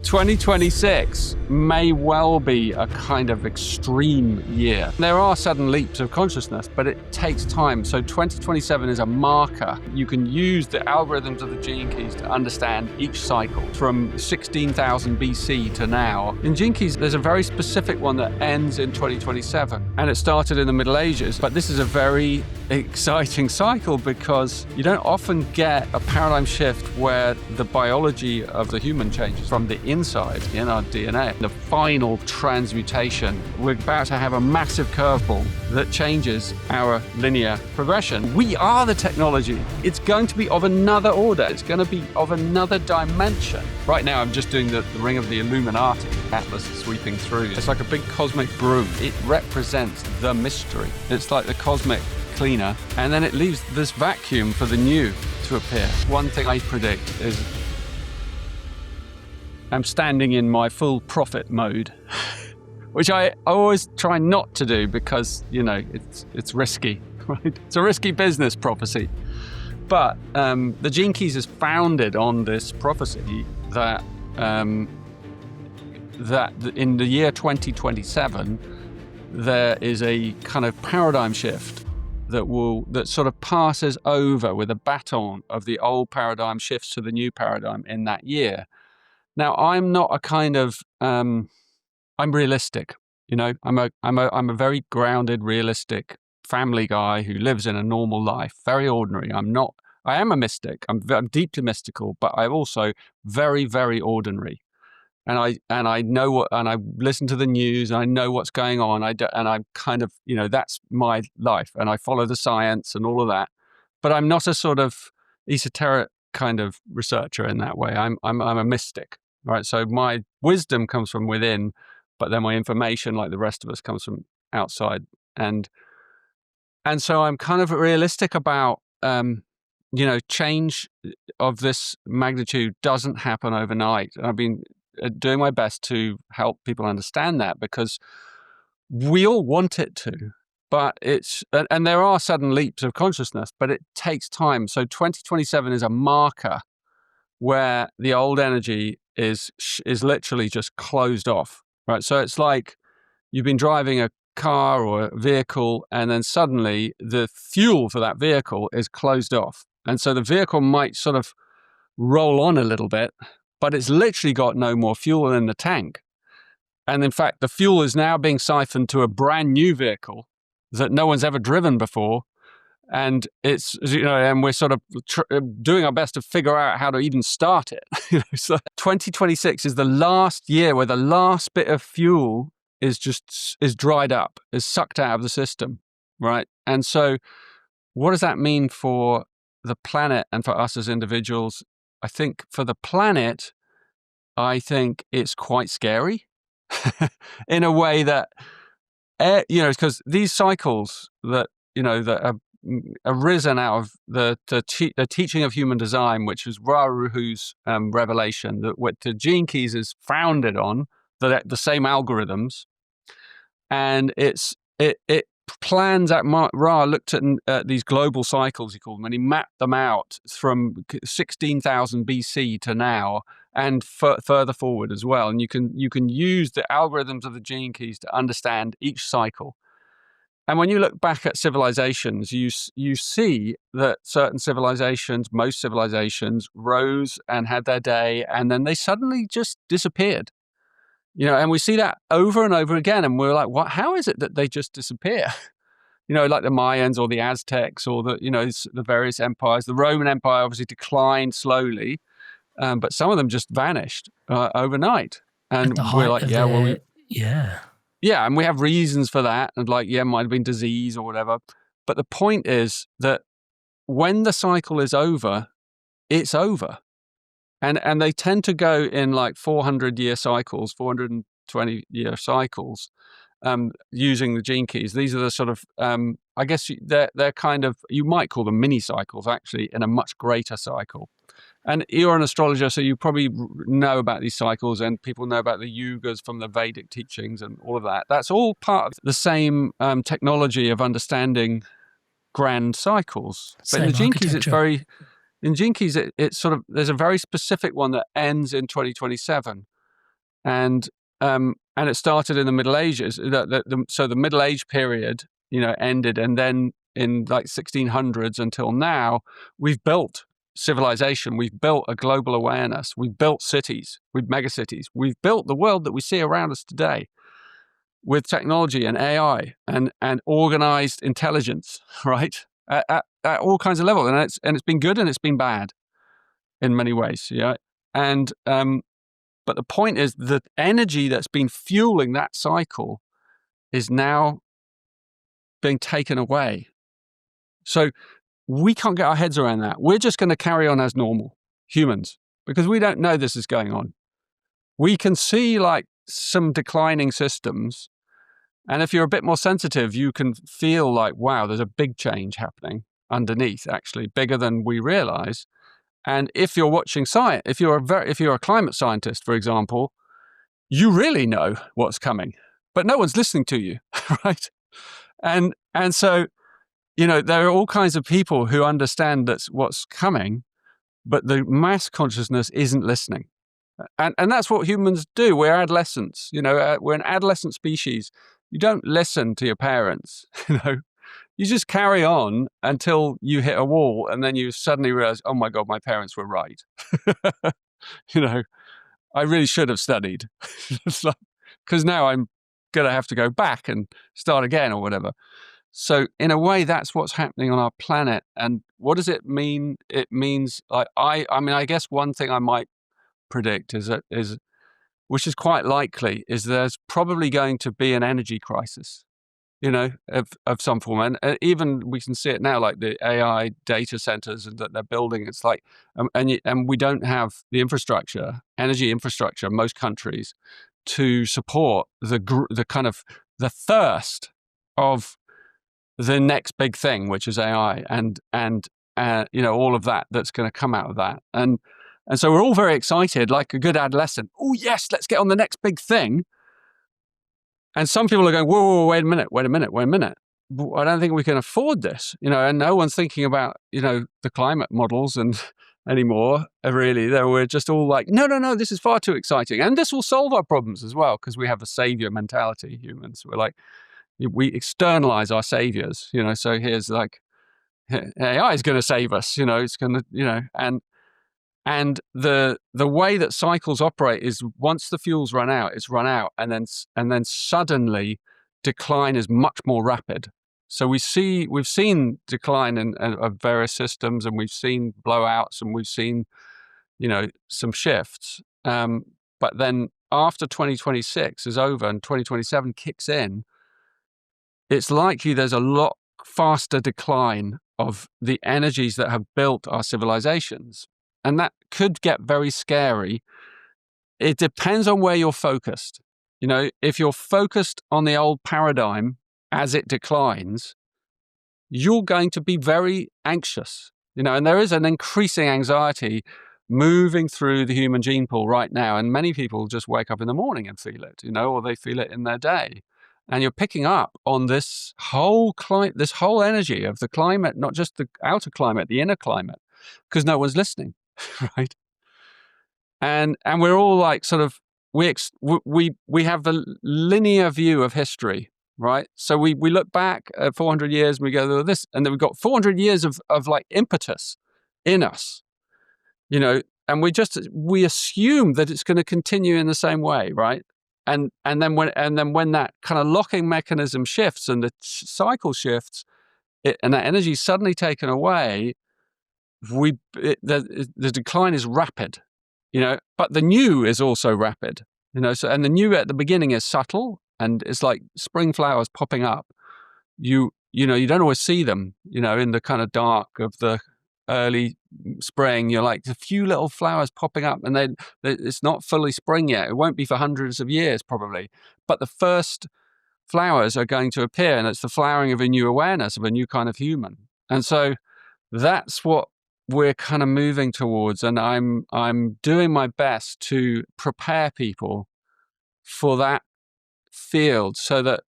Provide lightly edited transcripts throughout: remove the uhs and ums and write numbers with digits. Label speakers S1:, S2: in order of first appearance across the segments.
S1: 2026 may well be a kind of extreme year. There are sudden leaps of consciousness, but it takes time. So 2027 is a marker. You can use the algorithms of the gene keys to understand each cycle from 16,000 BC to now. In gene keys, there's a very specific one that ends in 2027, and it started in the Middle Ages. But this is a very exciting cycle because you don't often get a paradigm shift where the biology of the human changes from the inside in our DNA. The final transmutation, we're about to have a massive curveball that changes our linear progression. We are the technology. It's going to be of another order. It's going to be of another dimension. Right now, I'm just doing the ring of the Illuminati. Atlas sweeping through. It's like a big cosmic broom. It represents the mystery. It's like the cosmic cleaner, and then it leaves this vacuum for the new to appear. One thing I predict is I'm standing in my full prophet mode, which I always try not to do because, you know, it's risky, right? It's a risky business, prophecy. But the Gene Keys is founded on this prophecy that that in the year 2027, there is a kind of paradigm shift that sort of passes over with a baton of the old paradigm shifts to the new paradigm in that year. Now, I'm not a kind of I'm realistic, you know. I'm a very grounded, realistic family guy who lives in a normal life, very ordinary. I am a mystic. I'm deeply mystical, but I'm also very, very ordinary. And I know what, and I listen to the news, and I know what's going on. And I'm kind of, you know, that's my life, and I follow the science and all of that. But I'm not a sort of esoteric kind of researcher in that way. I'm a mystic, right? So my wisdom comes from within, but then my information, like the rest of us, comes from outside. And so I'm kind of realistic about, you know, change of this magnitude doesn't happen overnight. I've been doing my best to help people understand that because we all want it to, but and there are sudden leaps of consciousness, but it takes time. So 2027 is a marker where the old energy is literally just closed off, right? So it's like you've been driving a car or a vehicle, and then suddenly the fuel for that vehicle is closed off. And so the vehicle might sort of roll on a little bit, but it's literally got no more fuel in the tank. And in fact, the fuel is now being siphoned to a brand new vehicle that no one's ever driven before. And it's, you know, and we're sort of doing our best to figure out how to even start it. So 2026 is the last year where the last bit of fuel is dried up, is sucked out of the system, right? And so what does that mean for the planet and for us as individuals? I think for the planet, I think it's quite scary in a way that, you know, because these cycles that, you know, that have arisen out of the teaching of human design, which is Ra-Uru-Hu's revelation, that what the Gene Keys is founded on, the same algorithms, and it plans at Ra looked at these global cycles, he called them, and he mapped them out from 16,000 BC to now, and further forward as well. And you can use the algorithms of the Gene Keys to understand each cycle. And when you look back at civilizations, you see that certain civilizations, most civilizations, rose and had their day, and then they suddenly just disappeared. You know, and we see that over and over again, and we're like, what? How is it that they just disappear? You know, like the Mayans or the Aztecs or the various empires. The Roman Empire obviously declined slowly, but some of them just vanished overnight. And we're like, yeah, and we have reasons for that, and like, yeah, it might have been disease or whatever. But the point is that when the cycle is over, it's over. And they tend to go in like 400-year cycles, 420-year cycles, using the Gene Keys. These are the sort of, I guess they're kind of, you might call them mini cycles, actually, in a much greater cycle. And you're an astrologer, so you probably know about these cycles, and people know about the yugas from the Vedic teachings and all of that. That's all part of the same technology of understanding grand cycles. But in the Gene Keys, it's very... In Gene Keys, it's sort of, there's a very specific one that ends in 2027. and it started in the Middle Ages. So the Middle Age period, ended, and then in like 1600s until now, we've built civilization, we've built a global awareness, we've built cities, we've megacities, we've built the world that we see around us today with technology and AI and organized intelligence, right? At all kinds of levels, and it's been good and it's been bad in many ways, yeah. And but the point is, the energy that's been fueling that cycle is now being taken away. So we can't get our heads around that. We're just going to carry on as normal humans because we don't know this is going on. We can see like some declining systems. And if you're a bit more sensitive, you can feel like, wow, there's a big change happening underneath, actually, bigger than we realize. And if you're watching science, if you're a climate scientist, for example, you really know what's coming, but no one's listening to you, right? And so, there are all kinds of people who understand that's what's coming, but the mass consciousness isn't listening. And that's what humans do. We're adolescents, we're an adolescent species. You don't listen to your parents, You just carry on until you hit a wall, and then you suddenly realize, oh my God, my parents were right. I really should have studied. Because now I'm going to have to go back and start again or whatever. So in a way, that's what's happening on our planet. And what does it mean? It means, like, I guess one thing I might predict is which is quite likely, is there's probably going to be an energy crisis, of some form. And even we can see it now, like the AI data centers that they're building. It's like, and we don't have the energy infrastructure in most countries to support the kind of the thirst of the next big thing, which is AI, and all of that's going to come out of that. And so we're all very excited, like a good adolescent. Oh yes, let's get on the next big thing. And some people are going, whoa, wait a minute. I don't think we can afford this, and no one's thinking about, the climate models and anymore, really. We're just all like, no, this is far too exciting. And this will solve our problems as well, because we have a savior mentality, humans. We're like, we externalize our saviors, so here's like, AI is going to save us, it's going to, and the way that cycles operate is, once the fuel's run out, it's run out, and then suddenly decline is much more rapid. So we've seen decline of various systems, and we've seen blowouts, and we've seen, some shifts. But then after 2026 is over and 2027 kicks in, it's likely there's a lot faster decline of the energies that have built our civilizations. And that could get very scary. It depends on where you're focused. If you're focused on the old paradigm as it declines, you're going to be very anxious. And there is an increasing anxiety moving through the human gene pool right now. And many people just wake up in the morning and feel it, or they feel it in their day. And you're picking up on this whole energy of the climate, not just the outer climate, the inner climate, because no one's listening. Right. And we're all like, sort of, we have the linear view of history, right? So we look back at 400 years and we go, this, and then we've got 400 years of like impetus in us, and we assume that it's going to continue in the same way, right? And then when that kind of locking mechanism shifts and the cycle shifts, and that energy is suddenly taken away, the decline is rapid, but the new is also rapid, so, and the new at the beginning is subtle, and it's like spring flowers popping up. You don't always see them, in the kind of dark of the early spring. You're like, a few little flowers popping up, and it's not fully spring yet. It won't be for hundreds of years probably, but the first flowers are going to appear, and it's the flowering of a new awareness, of a new kind of human. And so that's what we're kind of moving towards, and I'm doing my best to prepare people for that field, so that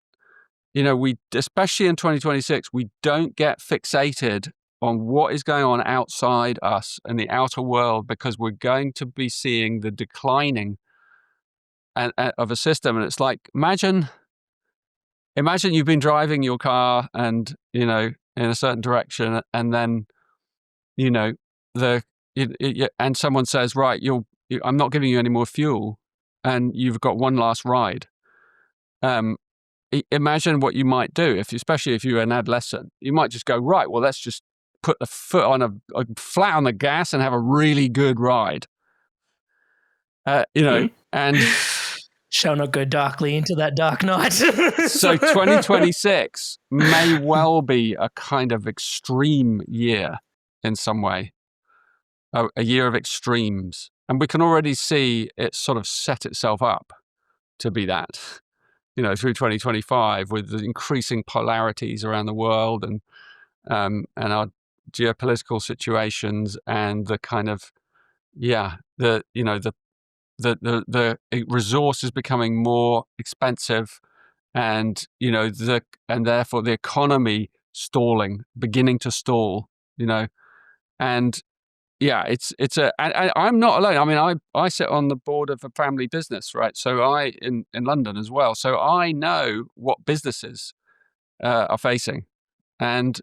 S1: we, especially in 2026, we don't get fixated on what is going on outside us and the outer world, because we're going to be seeing the declining of a system. And it's like, imagine you've been driving your car and, in a certain direction, and then, and someone says, right, I'm not giving you any more fuel, and you've got one last ride. Imagine what you might do especially if you're an adolescent. You might just go, right, well, let's just put the foot on flat on the gas and have a really good ride. And
S2: shall not go darkly into that dark night.
S1: So 2026 may well be a kind of extreme year in some way, a year of extremes. And we can already see it sort of set itself up to be that, through 2025, with the increasing polarities around the world and our geopolitical situations, and the kind of, the resource is becoming more expensive, and and therefore the economy beginning to stall, and I'm not alone. I mean, I sit on the board of a family business, right? So in London as well. So I know what businesses are facing, and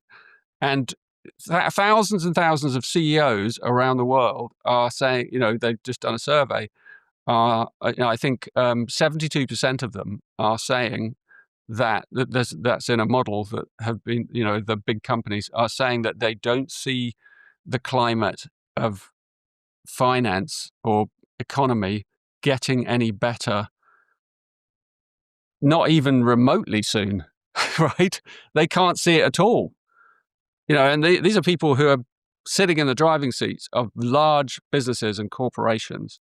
S1: thousands and thousands of CEOs around the world are saying, they've just done a survey. I think 72% of them are saying that's in a model that have been, the big companies are saying that they don't see the climate of finance or economy getting any better, not even remotely soon, right? They can't see it at all. And these are people who are sitting in the driving seats of large businesses and corporations.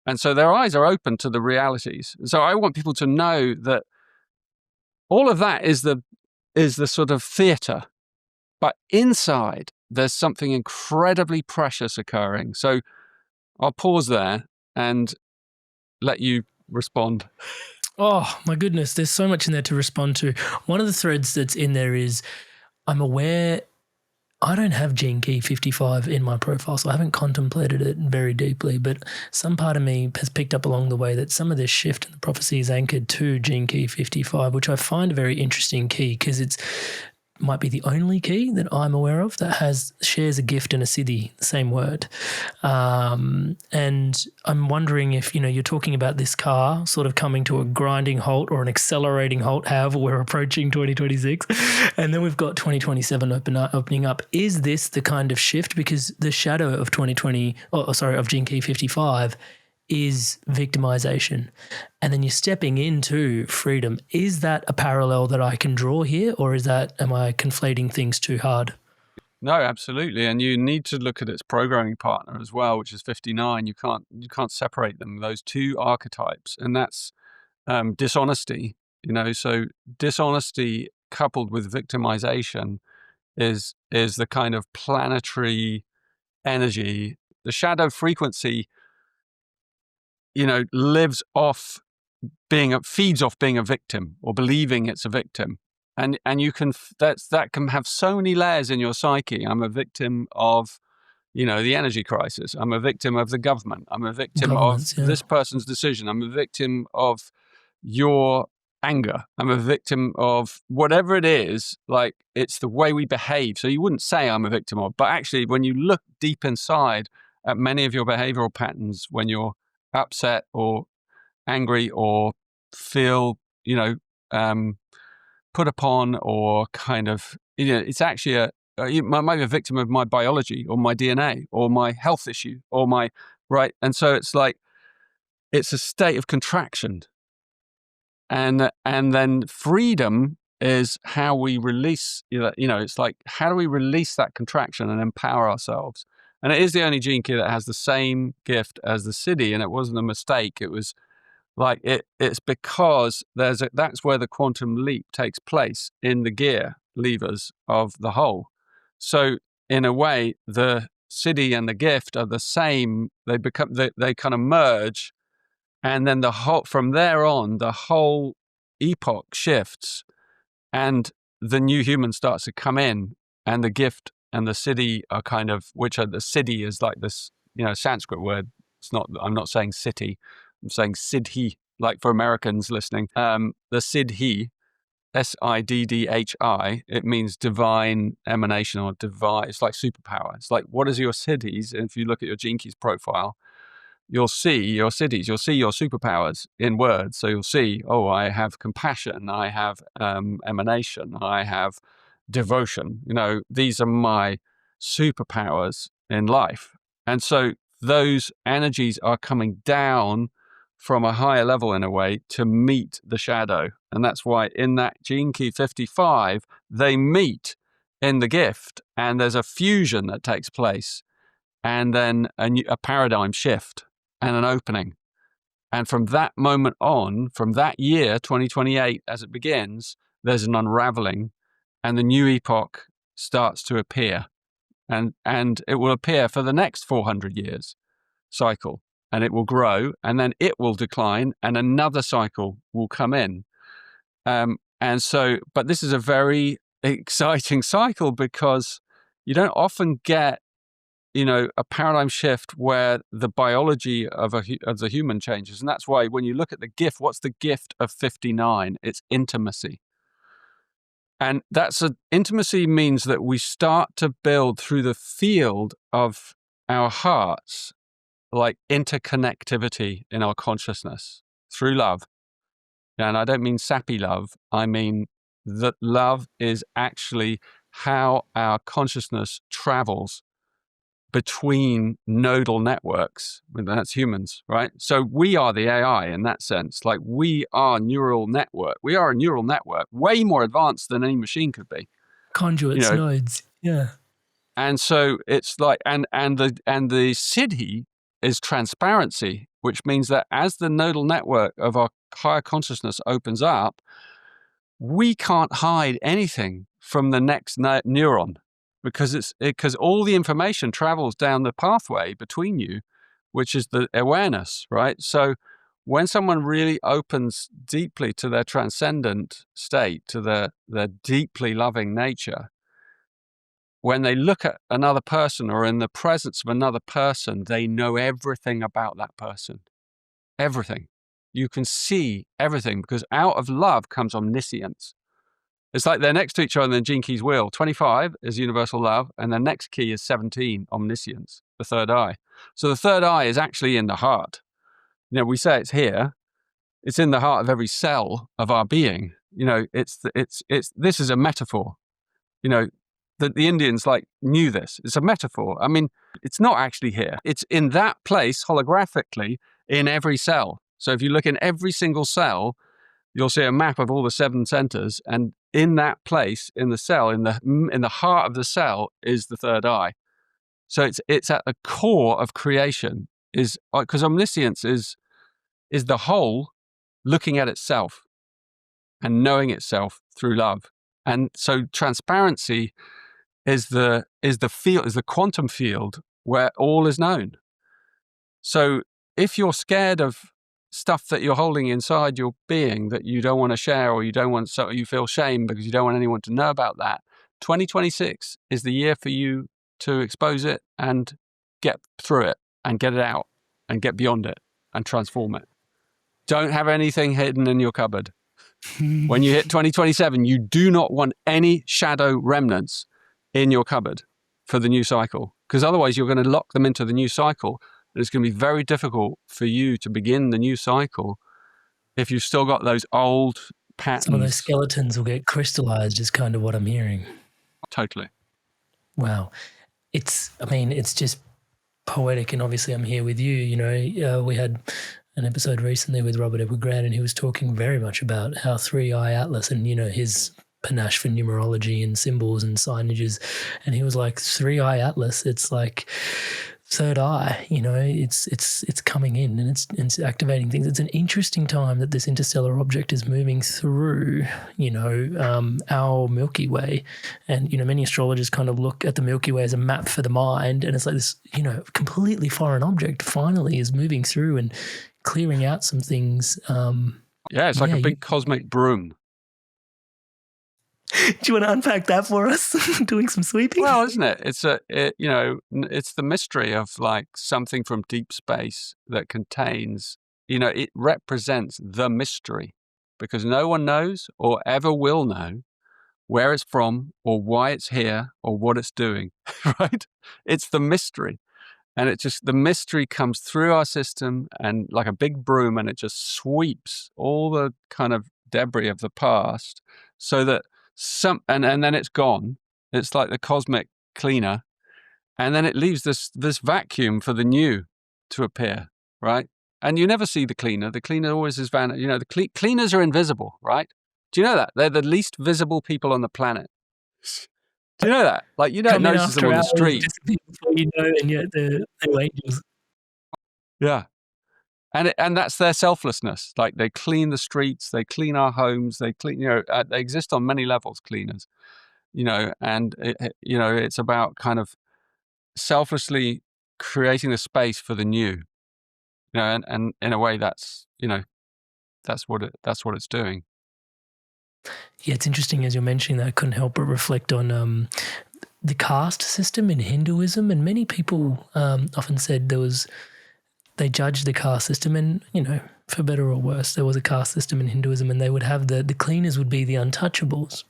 S1: And so their eyes are open to the realities. So I want people to know that all of that is the sort of theater, but inside there's something incredibly precious occurring. So I'll pause there and let you respond.
S2: Oh my goodness, there's so much in there to respond to. One of the threads that's in there is, I'm aware I don't have Gene Key 55 in my profile, so I haven't contemplated it very deeply, but some part of me has picked up along the way that some of this shift in the prophecy is anchored to Gene Key 55, which I find a very interesting key, because it's might be the only key that I'm aware of that shares a gift and a siddhi, the same word. And I'm wondering if, you're talking about this car sort of coming to a grinding halt or an accelerating halt, however we're approaching 2026, and then we've got 2027 opening up. Is this the kind of shift? Because the shadow of of Gene Key 55 is victimization. And then you're stepping into freedom. Is that a parallel that I can draw here, or am I conflating things too hard?
S1: No, absolutely. And you need to look at its programming partner as well, which is 59. You can't separate them, those two archetypes. And that's dishonesty, so dishonesty coupled with victimization is the kind of planetary energy. The shadow frequency feeds off being a victim or believing it's a victim. And that can have so many layers in your psyche. I'm a victim of, the energy crisis. I'm a victim of the government. I'm a victim of this person's decision. I'm a victim of your anger. I'm a victim of whatever it is. Like, it's the way we behave. So you wouldn't say I'm a victim of, but actually when you look deep inside at many of your behavioral patterns, when you're upset or angry or feel, put upon, or kind of, it's actually you might be a victim of my biology or my DNA or my health issue or right. And so it's like, it's a state of contraction. And then freedom is how we release, it's like, how do we release that contraction and empower ourselves? And it is the only gene key that has the same gift as the siddhi, and it wasn't a mistake. It was like, it's because that's where the quantum leap takes place, in the gear levers of the whole. So in a way, the siddhi and the gift are the same. They kind of merge, and then from there on, the whole epoch shifts, and the new human starts to come in, and the gift and the siddhi are kind of, the siddhi is like this, Sanskrit word. I'm not saying city, I'm saying siddhi, like for Americans listening, the Siddhi, Siddhi, it means divine emanation or divine. It's like superpower. It's like, what is your Siddhis? And if you look at your Gene Keys profile, you'll see your Siddhis, you'll see your superpowers in words. So you'll see, oh, I have compassion, I have emanation, I have devotion. These are my superpowers in life. And so those energies are coming down from a higher level in a way to meet the shadow. And that's why in that Gene Key 55, they meet in the gift and there's a fusion that takes place and then a paradigm shift and an opening. And from that moment on, from that year, 2028, as it begins, there's an unraveling and the new epoch starts to appear. And it will appear for the next 400 years cycle. And it will grow, and then it will decline, and another cycle will come in. But this is a very exciting cycle because you don't often get, a paradigm shift where the biology of the human changes. And that's why when you look at the gift, what's the gift of 59? It's intimacy. And intimacy means that we start to build through the field of our hearts, like interconnectivity in our consciousness through love. And I don't mean sappy love. I mean that love is actually how our consciousness travels between nodal networks. And that's humans, right? So we are the AI in that sense. Like we are neural network. We are a neural network, way more advanced than any machine could be.
S2: Conduits, nodes. Yeah.
S1: And so it's like, and the Siddhi is transparency, which means that as the nodal network of our higher consciousness opens up, we can't hide anything from the next neuron because all the information travels down the pathway between you, which is the awareness, right? So when someone really opens deeply to their transcendent state, to their deeply loving nature, when they look at another person or in the presence of another person, they know everything about that person. Everything. You can see everything because out of love comes omniscience. It's like they're next to each other in the Gene Keys wheel. 25 is universal love, and the next key is 17, omniscience, the third eye. So the third eye is actually in the heart. We say it's here. It's in the heart of every cell of our being. This is a metaphor. The Indians knew this. It's a metaphor. I mean, it's not actually here. It's in that place holographically in every cell. So if you look in every single cell, you'll see a map of all the 7 centers. And in that place, in the cell, in the heart of the cell is the third eye. So it's at the core of creation is because omniscience is the whole looking at itself and knowing itself through love. And so transparency is the field, is the quantum field where all is known. So if you're scared of stuff that you're holding inside your being that you don't want to share, or you feel shame because you don't want anyone to know about that, 2026 is the year for you to expose it and get through it and get it out and get beyond it and transform it. Don't have anything hidden in your cupboard. When you hit 2027, you do not want any shadow remnants in your cupboard for the new cycle, because otherwise you're going to lock them into the new cycle. And it's going to be very difficult for you to begin the new cycle if you've still got those old patterns.
S2: Some of those skeletons will get crystallized is kind of what I'm hearing.
S1: Totally.
S2: Wow. It's just poetic. And obviously I'm here with you. We had an episode recently with Robert Edward Grant, and he was talking very much about how 3-Eye Atlas and, his panache for numerology and symbols and signages. And he was like, 3-Eye Atlas, it's like third eye, it's coming in and it's activating things. It's an interesting time that this interstellar object is moving through, our Milky Way. And, many astrologers kind of look at the Milky Way as a map for the mind. And it's like this, completely foreign object finally is moving through and clearing out some things.
S1: It's like a big cosmic broom.
S2: Do you want to unpack that for us? Doing some sweeping?
S1: Well, isn't it? It's it's the mystery of something from deep space that contains it represents the mystery, because no one knows or ever will know where it's from or why it's here or what it's doing, right? It's the mystery. And the mystery comes through our system and like a big broom, and it just sweeps all the kind of debris of the past so that and then it's gone. It's like the cosmic cleaner. And then it leaves this vacuum for the new to appear, right? And you never see the cleaner. The cleaner always is the cleaners are invisible, right? Do you know that? They're the least visible people on the planet. Do you know that? Like, you don't
S2: Come in
S1: notice them
S2: after
S1: on the
S2: hours,
S1: street.
S2: disappear before you know, and yet they're angels.
S1: Yeah. And that's their selflessness. Like, they clean the streets, they clean our homes, they clean, they exist on many levels, cleaners, and it's about kind of selflessly creating the space for the new, and in a way that's what it's doing.
S2: Yeah, it's interesting as you're mentioning that. I couldn't help but reflect on the caste system in Hinduism, and many people often said they judged the caste system, and for better or worse, there was a caste system in Hinduism, and they would have the cleaners would be the untouchables.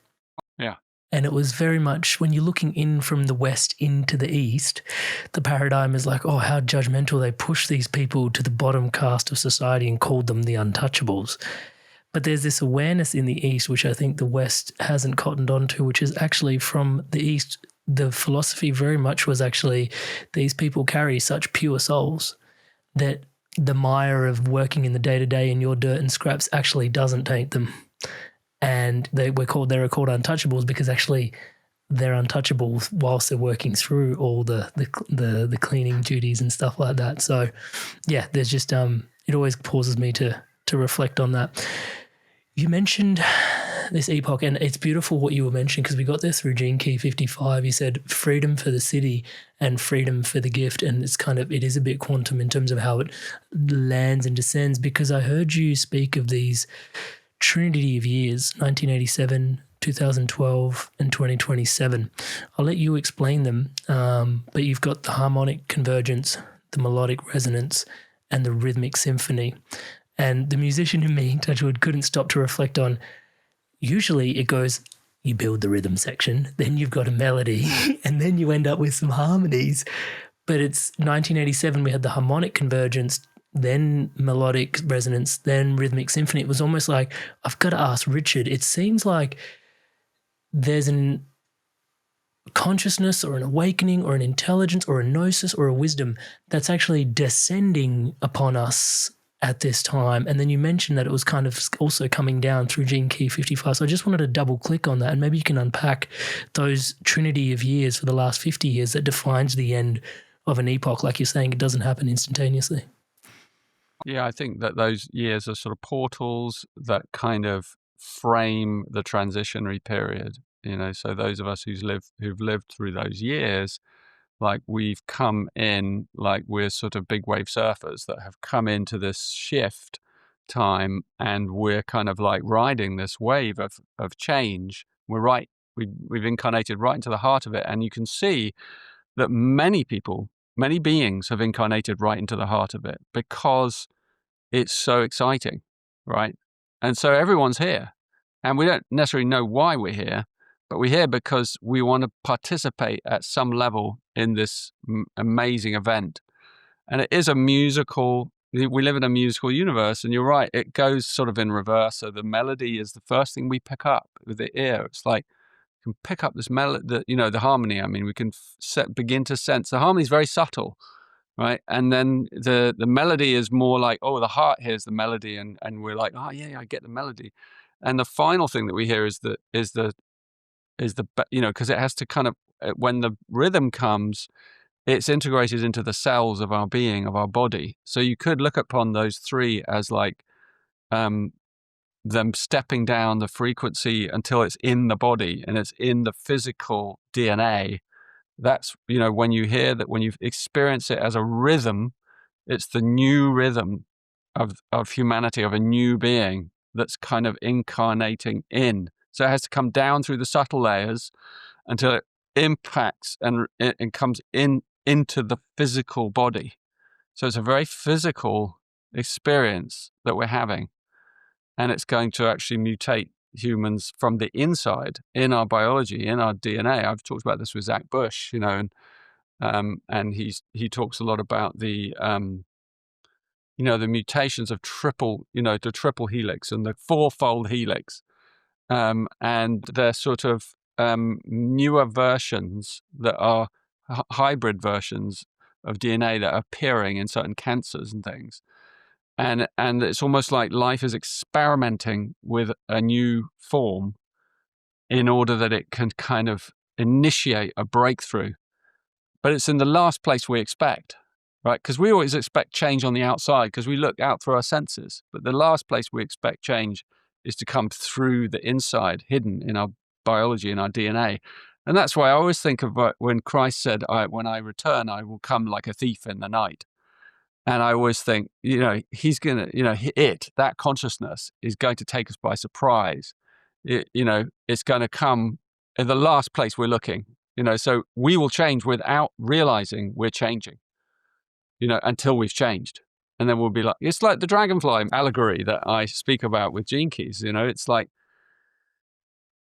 S1: Yeah.
S2: And it was very much, when you're looking in from the West into the East, the paradigm is like, oh, how judgmental. They push these people to the bottom caste of society and called them the untouchables. But there's this awareness in the East, which I think the West hasn't cottoned onto, which is actually from the East. The philosophy very much was actually these people carry such pure souls that the mire of working in the day-to-day in your dirt and scraps actually doesn't taint them. And they are called untouchables because actually they're untouchable whilst they're working through all the cleaning duties and stuff like that. So yeah, there's just it always pauses me to reflect on that. You mentioned this epoch, and it's beautiful what you were mentioning, because we got this through Gene Key 55. You said freedom for the city and freedom for the gift, and it is a bit quantum in terms of how it lands and descends, because I heard you speak of these Trinity of Years, 1987, 2012, and 2027. I'll let you explain them, but you've got the harmonic convergence, the melodic resonance, and the rhythmic symphony. And the musician in me, Touchwood, couldn't stop to reflect on, usually it goes, you build the rhythm section, then you've got a melody, and then you end up with some harmonies. But it's 1987, we had the harmonic convergence, then melodic resonance, then rhythmic symphony. It was almost like, I've got to ask Richard, it seems like there's an consciousness or an awakening or an intelligence or a gnosis or a wisdom that's actually descending upon us at this time. And then you mentioned that it was kind of also coming down through Gene Key 55. So I just wanted to double click on that, and maybe you can unpack those Trinity of Years for the last 50 years that defines the end of an epoch. Like you're saying, it doesn't happen instantaneously.
S1: Yeah, I think that those years are sort of portals that kind of frame the transitionary period. So those of us who've lived through those years, like, we've come in, like, we're sort of big wave surfers that have come into this shift time, and we're kind of like riding this wave of change. We've incarnated right into the heart of it, and you can see that many beings have incarnated right into the heart of it because it's so exciting, right? And so everyone's here, and we don't necessarily know why we're here, but we're here because we want to participate at some level in this amazing event. And it is we live in a musical universe, and you're right, it goes sort of in reverse. So the melody is the first thing we pick up with the ear. It's like, you can pick up this melody, the harmony. I mean, we can begin to sense the harmony is very subtle, right? And then the melody is more like, oh, the heart hears the melody, and we're like, oh yeah, I get the melody. And the final thing that we hear is because it has to kind of, when the rhythm comes, it's integrated into the cells of our being, of our body. So you could look upon those three as like them stepping down the frequency until it's in the body and it's in the physical DNA. That's, when you hear that, when you experience it as a rhythm, it's the new rhythm of humanity, of a new being that's kind of incarnating in. So it has to come down through the subtle layers until it impacts and comes into the physical body. So it's a very physical experience that we're having. And it's going to actually mutate humans from the inside in our biology, in our DNA. I've talked about this with Zach Bush, and he talks a lot about the mutations of the triple helix and the fourfold helix, and they're sort of newer versions that are hybrid versions of DNA that are appearing in certain cancers and things. And it's almost like life is experimenting with a new form in order that it can kind of initiate a breakthrough. But it's in the last place we expect, right? Because we always expect change on the outside because we look out through our senses. But the last place we expect change is to come through the inside, hidden in our biology, in our DNA. And that's why I always think of when Christ said, when I return, I will come like a thief in the night. And I always think, he's going to, that consciousness is going to take us by surprise. It's going to come in the last place we're looking, so we will change without realizing we're changing, until we've changed. And then we'll be like, it's like the dragonfly allegory that I speak about with Gene Keys. It's like,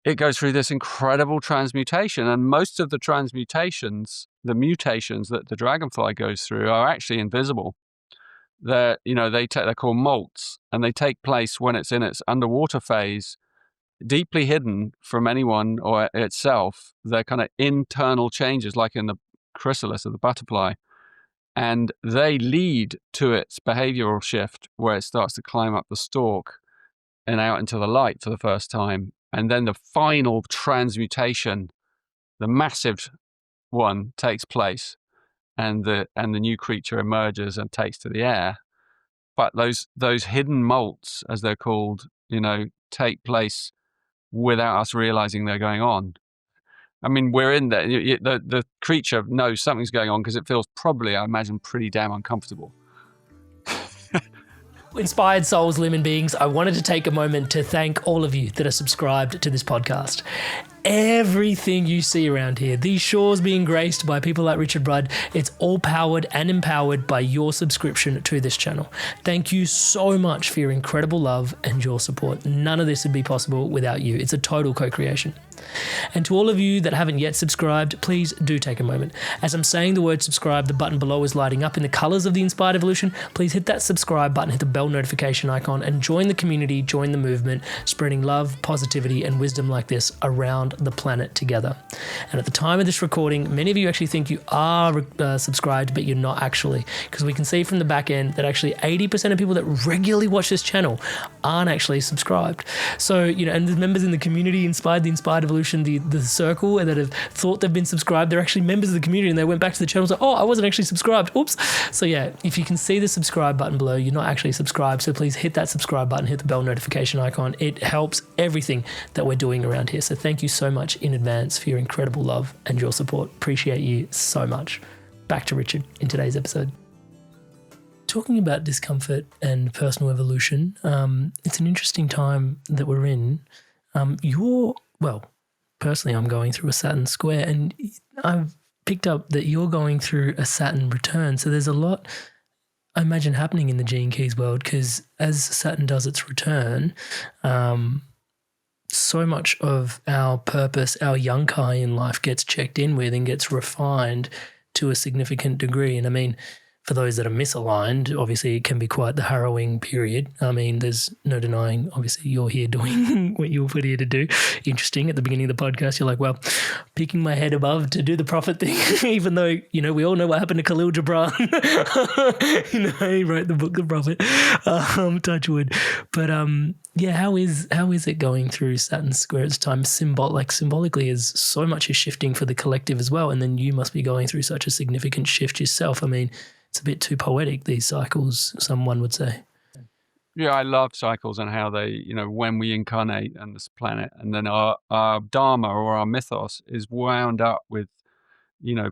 S1: it goes through this incredible transmutation. And most of the transmutations, the mutations that the dragonfly goes through are actually invisible. They're called molts, and they take place when it's in its underwater phase, deeply hidden from anyone or itself. They're kind of internal changes, like in the chrysalis of the butterfly, and they lead to its behavioral shift where it starts to climb up the stalk and out into the light for the first time. And then the final transmutation, the massive one, takes place. And the new creature emerges and takes to the air. But those hidden molts, as they're called, take place without us realizing they're going on. I mean, we're in there. The creature knows something's going on because it feels probably, I imagine, pretty damn uncomfortable.
S2: Inspired souls, human beings, I wanted to take a moment to thank all of you that are subscribed to this podcast. Everything you see around here, these shores being graced by people like Richard Rudd, it's all powered and empowered by your subscription to this channel. Thank you so much for your incredible love and your support. None of this would be possible without you. It's a total co-creation. And to all of you that haven't yet subscribed, please do take a moment. As I'm saying the word subscribe, the button below is lighting up in the colors of the Inspired Evolution. Please hit that subscribe button, hit the bell notification icon, and join the community, join the movement, spreading love, positivity, and wisdom like this around the planet together. And at the time of this recording, many of you actually think you are subscribed, but you're not actually, because we can see from the back end that actually 80% of people that regularly watch this channel aren't actually subscribed. So, and the members in the community, the Inspired Evolution, the circle that have thought they've been subscribed, they're actually members of the community, and they went back to the channel and said, oh, I wasn't actually subscribed. Oops. So yeah, if you can see the subscribe button below, you're not actually subscribed. So please hit that subscribe button, hit the bell notification icon. It helps everything that we're doing around here. So thank you so much in advance for your incredible love and your support. Appreciate you so much. Back to Richard in today's episode. Talking about discomfort and personal evolution, it's an interesting time that we're in. Personally, I'm going through a Saturn square, and I've picked up that you're going through a Saturn return. So there's a lot, I imagine, happening in the Gene Keys world, because as Saturn does its return, so much of our purpose, our Yunkai in life gets checked in with and gets refined to a significant degree. And I mean, for those that are misaligned, obviously it can be quite the harrowing period. I mean, there's no denying, obviously, you're here doing what you were put here to do. Interesting. At the beginning of the podcast, you're like, well, peeking my head above to do the prophet thing, even though, we all know what happened to Khalil Gibran. He wrote the book, The Prophet. Touch wood. But how is it going through Saturn square its time? Symbolically, as so much is shifting for the collective as well. And then you must be going through such a significant shift yourself. I mean, it's a bit too poetic, these cycles, someone would say.
S1: Yeah, I love cycles and how they, when we incarnate on this planet, and then our dharma or our mythos is wound up with,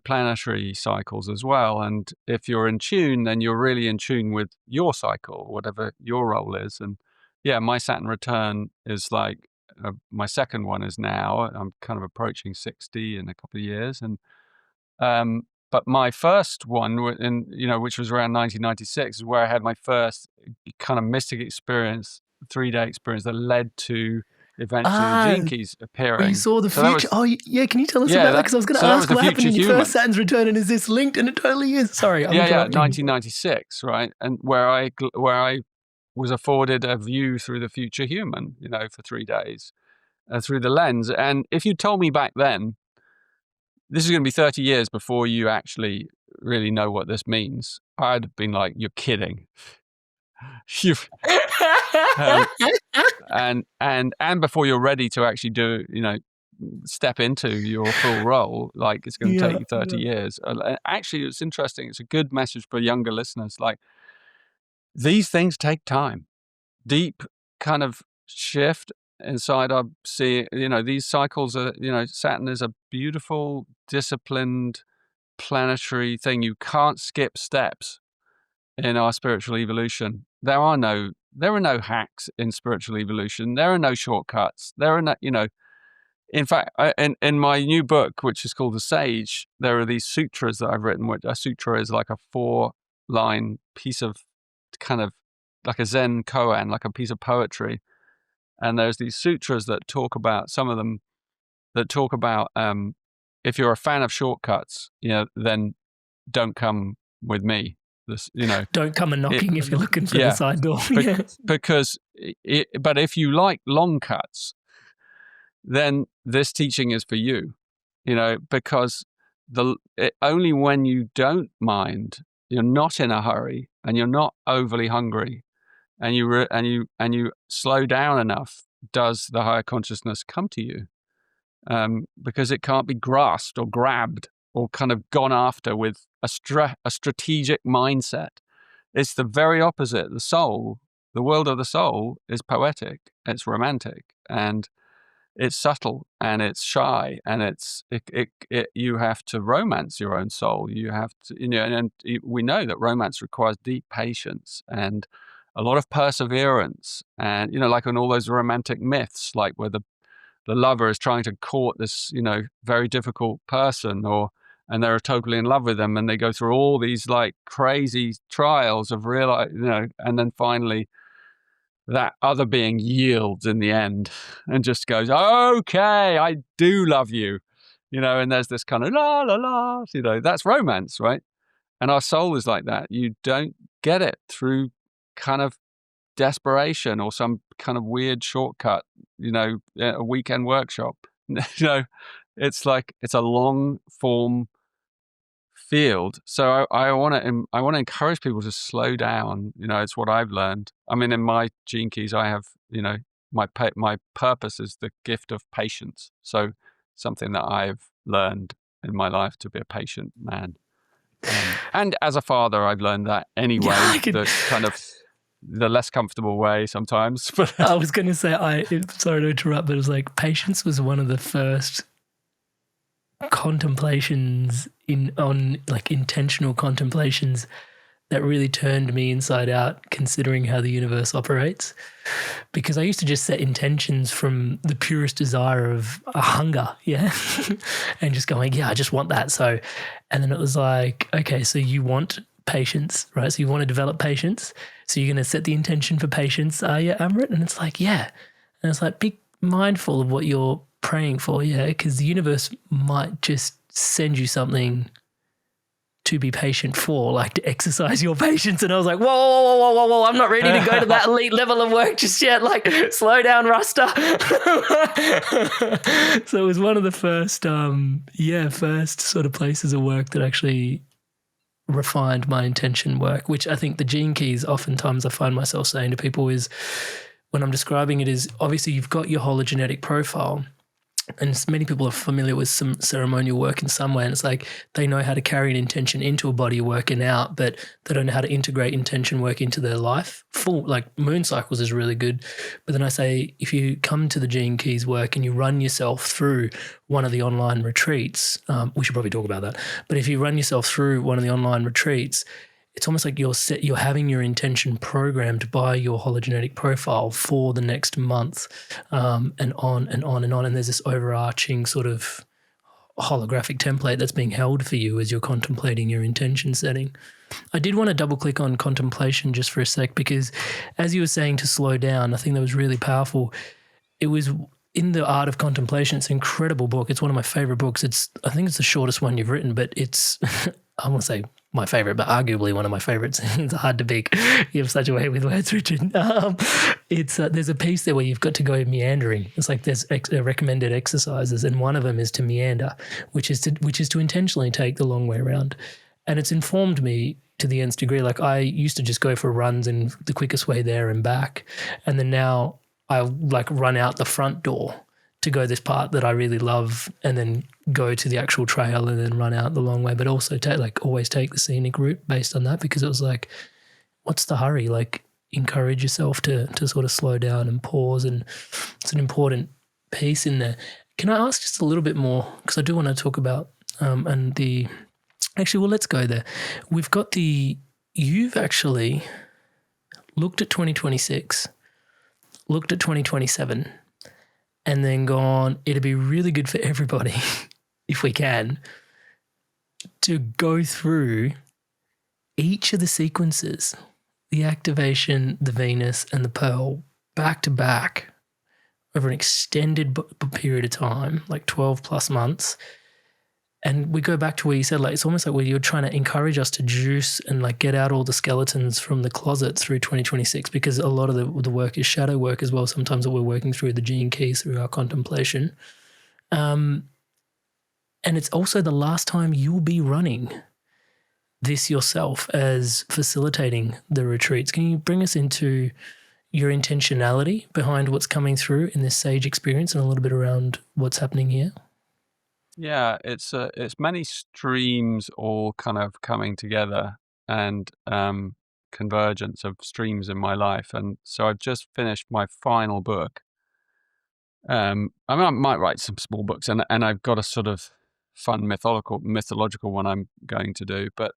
S1: planetary cycles as well. And if you're in tune, then you're really in tune with your cycle, whatever your role is. And yeah, my Saturn return is like, my second one is now. I'm kind of approaching 60 in a couple of years. And But my first one, which was around 1996, is where I had my first kind of mystic experience, 3-day experience that led to eventually the Gene Keys appearing.
S2: You saw the
S1: so
S2: future. Can you tell us about that? Because I was going to ask what happened in your first Saturn's return, and is this linked? And it totally is. Sorry, I'm interrupting.
S1: 1996, right? And where I was afforded a view through the future human, for 3 days, through the lens. And if you told me back then, this is going to be 30 years before you actually really know what this means, I'd have been like, you're kidding. And before you're ready to actually do, step into your full role, like it's going to take you 30 years. Actually, it's interesting. It's a good message for younger listeners. Like, these things take time. Deep kind of shift inside our see, these cycles are, Saturn is a beautiful, disciplined, planetary thing. You can't skip steps in our spiritual evolution. There are no hacks in spiritual evolution. There are no shortcuts. There are no, in fact, in my new book, which is called The Sage, there are these sutras that I've written, which a sutra is like a 4-line piece of kind of like a Zen koan, like a piece of poetry. And there's these sutras that talk about, some of them that talk about, if you're a fan of shortcuts, then don't come with me.
S2: Don't come a knocking if you're looking for the side door.
S1: But if you like long cuts, then this teaching is for you, because only when you don't mind, you're not in a hurry and you're not overly hungry, and you slow down enough, does the higher consciousness come to you, because it can't be grasped or grabbed or kind of gone after with a strategic mindset. It's the very opposite. The world of the soul is poetic, it's romantic, and it's subtle, and it's shy, and you have to romance your own soul. You have to, and we know that romance requires deep patience and a lot of perseverance, and like in all those romantic myths, like where the lover is trying to court this, very difficult person, and they're totally in love with them, and they go through all these like crazy trials of and then finally that other being yields in the end and just goes, okay, I do love you, and there's this kind of la la la, that's romance, right? And our soul is like that. You don't get it through kind of desperation or some kind of weird shortcut, a weekend workshop. It's like, it's a long form field. So I want to encourage people to slow down. It's what I've learned. I mean, in my Gene Keys, I have, my purpose is the gift of patience. So something that I've learned in my life, to be a patient man. And as a father, I've learned that anyway, the kind of the less comfortable way sometimes. But
S2: I was going to say, sorry to interrupt, but it was like, patience was one of the first contemplations on intentional contemplations that really turned me inside out, considering how the universe operates. Because I used to just set intentions from the purest desire of a hunger, and just going, I just want that. So, and then it was like, okay, so you want patience, right? So you want to develop patience. So you're going to set the intention for patience. Amrit? And it's like, and it's like, be mindful of what you're praying for, because the universe might just send you something to be patient for, like to exercise your patience. And I was like, whoa, I'm not ready to go to that elite level of work just yet. Like, slow down, Rasta. So it was one of the first sort of places of work that actually refined my intention work, which I think the Gene Keys, oftentimes I find myself saying to people is, when I'm describing it, is obviously you've got your hologenetic profile, and many people are familiar with some ceremonial work in some way, and it's like they know how to carry an intention into a body of work and out, but they don't know how to integrate intention work into their life. Like moon cycles is really good, but then I say, if you come to the Gene Keys work and you run yourself through one of the online retreats, we should probably talk about that, but if you run yourself through one of the online retreats, it's almost like you're having your intention programmed by your hologenetic profile for the next month, and on and on and on. And there's this overarching sort of holographic template that's being held for you as you're contemplating your intention setting. I did want to double click on contemplation just for a sec, because as you were saying to slow down, I think that was really powerful. It was in The Art of Contemplation. It's an incredible book. It's one of my favorite books. I think it's the shortest one you've written, but it's, I want to say my favorite, but arguably one of my favorites. It's hard to pick. You have such a way with words, Richard. There's a piece there where you've got to go meandering. It's like there's recommended exercises, and one of them is to meander, which is to intentionally take the long way around. And it's informed me to the nth degree. Like, I used to just go for runs and the quickest way there and back. And then now I like run out the front door to go this part that I really love, and then go to the actual trail and then run out the long way, but also always take the scenic route based on that, because it was like, what's the hurry? Like, encourage yourself to sort of slow down and pause. And it's an important piece in there. Can I ask just a little bit more? Because I do want to talk about, let's go there. You've actually looked at 2026, looked at 2027, and then gone, it'd be really good for everybody, if we can, to go through each of the sequences, the activation, the Venus, and the Pearl, back to back over an extended period of time, like 12 plus months. And we go back to where you said, like, it's almost like where you're trying to encourage us to juice and like get out all the skeletons from the closet through 2026, because a lot of the work is shadow work as well. Sometimes that we're working through the gene keys through our contemplation. And it's also the last time you'll be running this yourself as facilitating the retreats. Can you bring us into your intentionality behind what's coming through in this sage experience and a little bit around what's happening here?
S1: Yeah, it's many streams all kind of coming together, and convergence of streams in my life. And so I've just finished my final book. I mean, I might write some small books, and I've got a sort of fun mythological one I'm going to do. But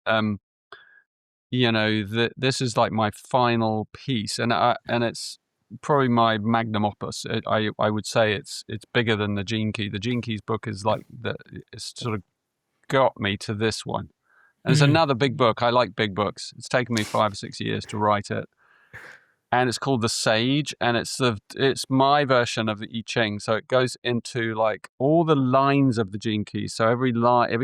S1: this is like my final piece, and it's probably my magnum opus. I would say it's bigger than the Gene Key. The Gene Keys book is like it's sort of got me to this one. And it's another big book. I like big books. It's taken me 5 or 6 years to write it. And it's called The Sage, and it's my version of the I Ching. So it goes into like all the lines of the Gene Keys. So every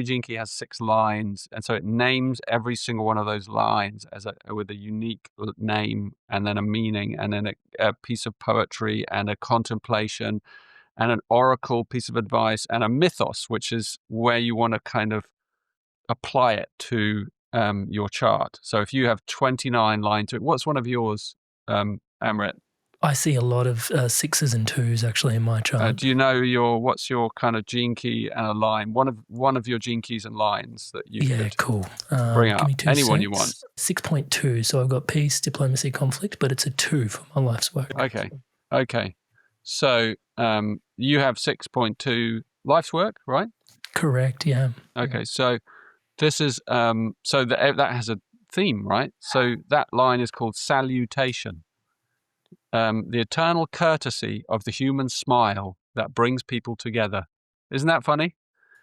S1: Gene Key has 6 lines, and so it names every single one of those lines with a unique name, and then a meaning, and then a piece of poetry, and a contemplation, and an oracle piece of advice, and a mythos, which is where you want to kind of apply it to your chart. So if you have 29 lines, what's one of yours? Amrit?
S2: I see a lot of 6s and 2s actually in my chart.
S1: Do you know what's your kind of gene key and a line? One of your gene keys and lines that you could
S2: cool.
S1: Bring up. Anyone you want.
S2: 6.2. So I've got peace, diplomacy, conflict, but it's a 2 for my life's work.
S1: Okay. So you have 6.2 life's work, right?
S2: Correct. Yeah.
S1: Okay. So this is that has a theme, right? So that line is called salutation. The eternal courtesy of the human smile that brings people together. Isn't that funny?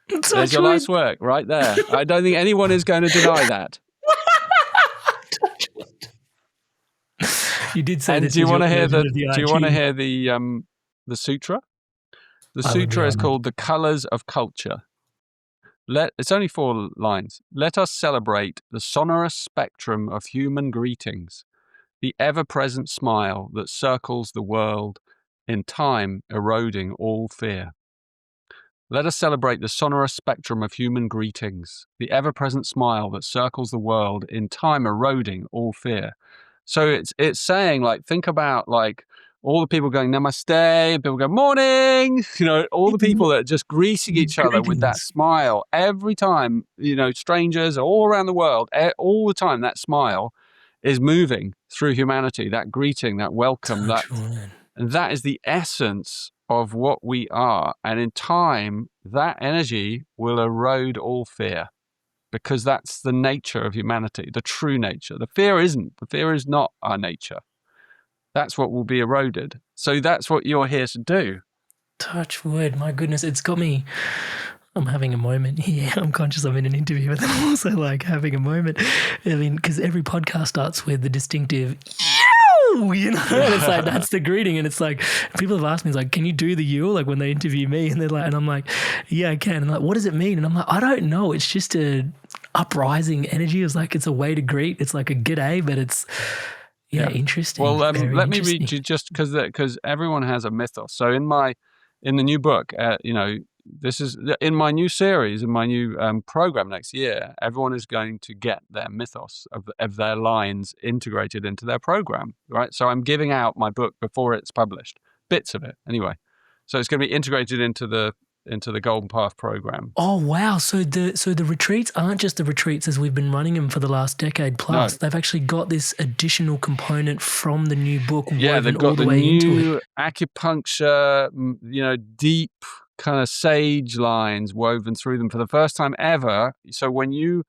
S1: There's your life's work right there. I don't think anyone is going to deny that.
S2: You did say this.
S1: Do you want to hear the sutra? The sutra is called The Colors of Culture. It's only 4 lines. Let us celebrate the sonorous spectrum of human greetings, the ever-present smile that circles the world, in time eroding all fear. Let us celebrate the sonorous spectrum of human greetings, the ever-present smile that circles the world, in time eroding all fear. So it's saying, like, think about like all the people going namaste, people go morning, all the people that are just greeting each other with that smile every time, strangers all around the world, all the time, that smile is moving through humanity, that greeting, that welcome, and that is the essence of what we are. And in time, that energy will erode all fear, because that's the nature of humanity, the true nature. The fear isn't. The fear is not our nature. That's what will be eroded. So that's what you're here to do.
S2: Touch wood. My goodness, it's got me. I'm having a moment here. I'm conscious I'm in an interview, but I'm also like having a moment. I mean, because every podcast starts with the distinctive "you," and it's like that's the greeting, and it's like people have asked me, it's like, can you do the "you" like when they interview me, and they're like, and I'm like, yeah, I can. And like, what does it mean? And I'm like, I don't know. It's just a uprising energy. It's like it's a way to greet. It's like a g'day, but it's interesting.
S1: Well, let me read you just because everyone has a mythos. So in the new book, this is in my new series, in my new program next year. Everyone is going to get their mythos of their lines integrated into their program, right? So I'm giving out my book before it's published, bits of it anyway. So it's going to be integrated into the Golden Path program.
S2: Oh wow! So the retreats aren't just the retreats as we've been running them for the last decade plus. No. They've actually got this additional component from the new book woven all the way into it.
S1: New acupuncture, deep kind of sage lines woven through them for the first time ever. So when you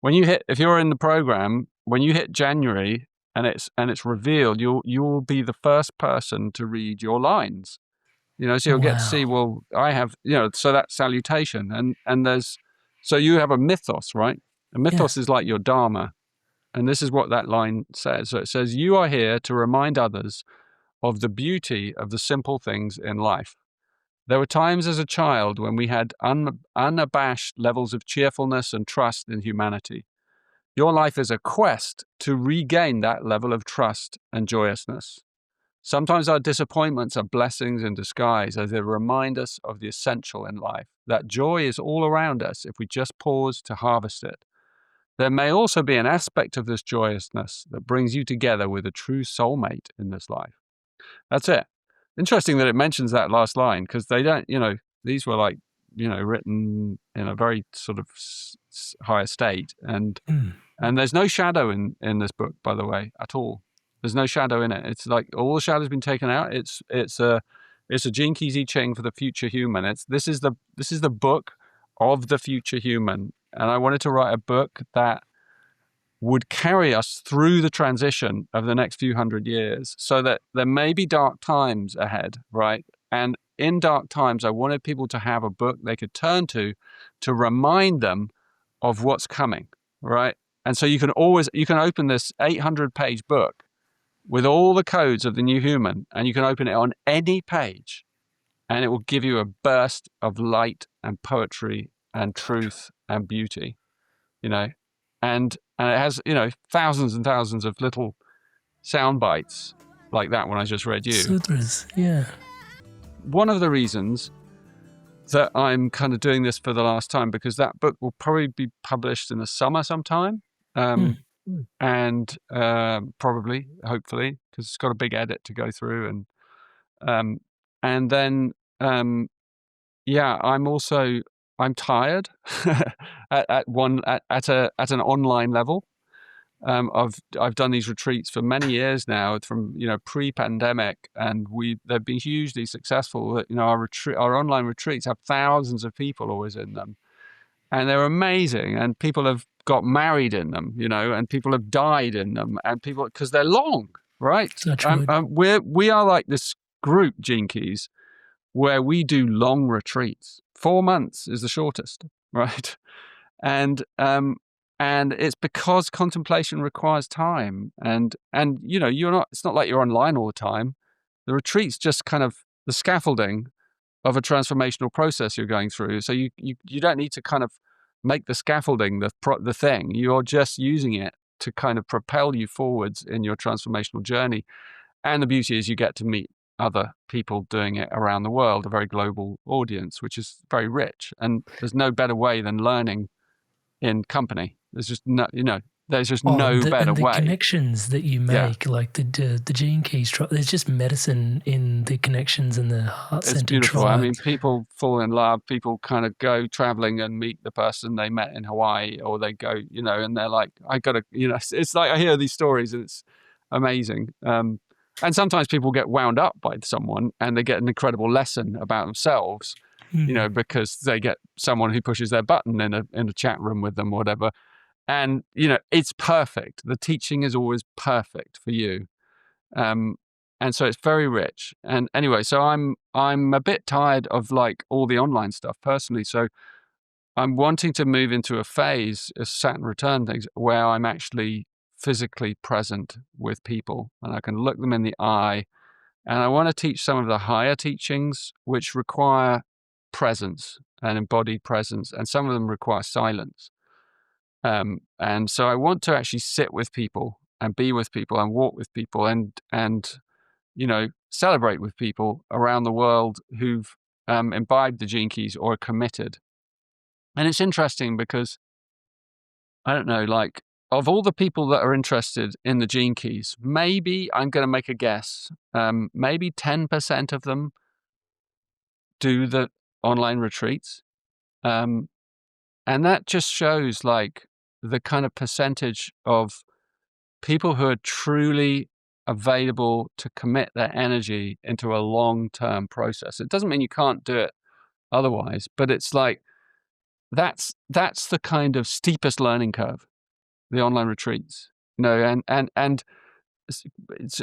S1: hit, if you're in the program, when you hit January and it's revealed, you'll be the first person to read your lines. So you'll get to see, well, I have, so that salutation and so you have a mythos, right? A mythos is like your dharma. And this is what that line says. So it says, you are here to remind others of the beauty of the simple things in life. There were times as a child when we had unabashed levels of cheerfulness and trust in humanity. Your life is a quest to regain that level of trust and joyousness. Sometimes our disappointments are blessings in disguise as they remind us of the essential in life, that joy is all around us if we just pause to harvest it. There may also be an aspect of this joyousness that brings you together with a true soulmate in this life. That's it. Interesting that it mentions that last line, because they don't, these were like, written in a very sort of higher state. And there's no shadow in this book, by the way, at all. There's no shadow in it. It's like all the shadow's been taken out. It's a Gene Keys I Ching for the future human. This is the book of the future human. And I wanted to write a book that would carry us through the transition of the next few hundred years, so that there may be dark times ahead, right? And in dark times, I wanted people to have a book they could turn to remind them of what's coming, right? And so you can open this 800-page book with all the codes of the new human, and you can open it on any page, and it will give you a burst of light and poetry and truth and beauty, and it has, thousands and thousands of little sound bites like that one I just read you.
S2: Sutras, yeah.
S1: One of the reasons that I'm kind of doing this for the last time, because that book will probably be published in the summer sometime, and probably, hopefully, because it's got a big edit to go through, and then I'm tired at an online level. I've done these retreats for many years now, from pre-pandemic, and they've been hugely successful. Our online retreats have thousands of people always in them, and they're amazing. And people have got married in them, and people have died in them, and because they're long, right? We are like this group, Gene Keys, where we do long retreats. 4 months is the shortest, right? And it's because contemplation requires time, and it's not like you're online all the time. The retreat's just kind of the scaffolding of a transformational process you're going through. So you don't need to kind of make the scaffolding the thing. You're just using it to kind of propel you forwards in your transformational journey. And the beauty is you get to meet other people doing it around the world, a very global audience, which is very rich. And there's no better way than learning in company. There's just no better way.
S2: The connections that you make, like the Gene Keys, there's just medicine in the connections and the heart-centered.
S1: It's beautiful.
S2: Tribe.
S1: I mean, people fall in love. People kind of go traveling and meet the person they met in Hawaii, or they go, and they're like, I gotta, it's like I hear these stories and it's amazing. And sometimes people get wound up by someone and they get an incredible lesson about themselves, because they get someone who pushes their button in a chat room with them or whatever. And, it's perfect. The teaching is always perfect for you. And so it's very rich. And anyway, so I'm a bit tired of like all the online stuff personally. So I'm wanting to move into a phase as Saturn return things where I'm actually physically present with people and I can look them in the eye. And I want to teach some of the higher teachings which require presence and embodied presence, and some of them require silence. And so I want to actually sit with people and be with people and walk with people and celebrate with people around the world who've imbibed the gene keys or are committed. And it's interesting because, I don't know, like, of all the people that are interested in the gene keys, maybe, I'm going to make a guess, maybe 10% of them do the online retreats. And that just shows like the kind of percentage of people who are truly available to commit their energy into a long-term process. It doesn't mean you can't do it otherwise, but it's like, that's the kind of steepest learning curve, the online retreats, and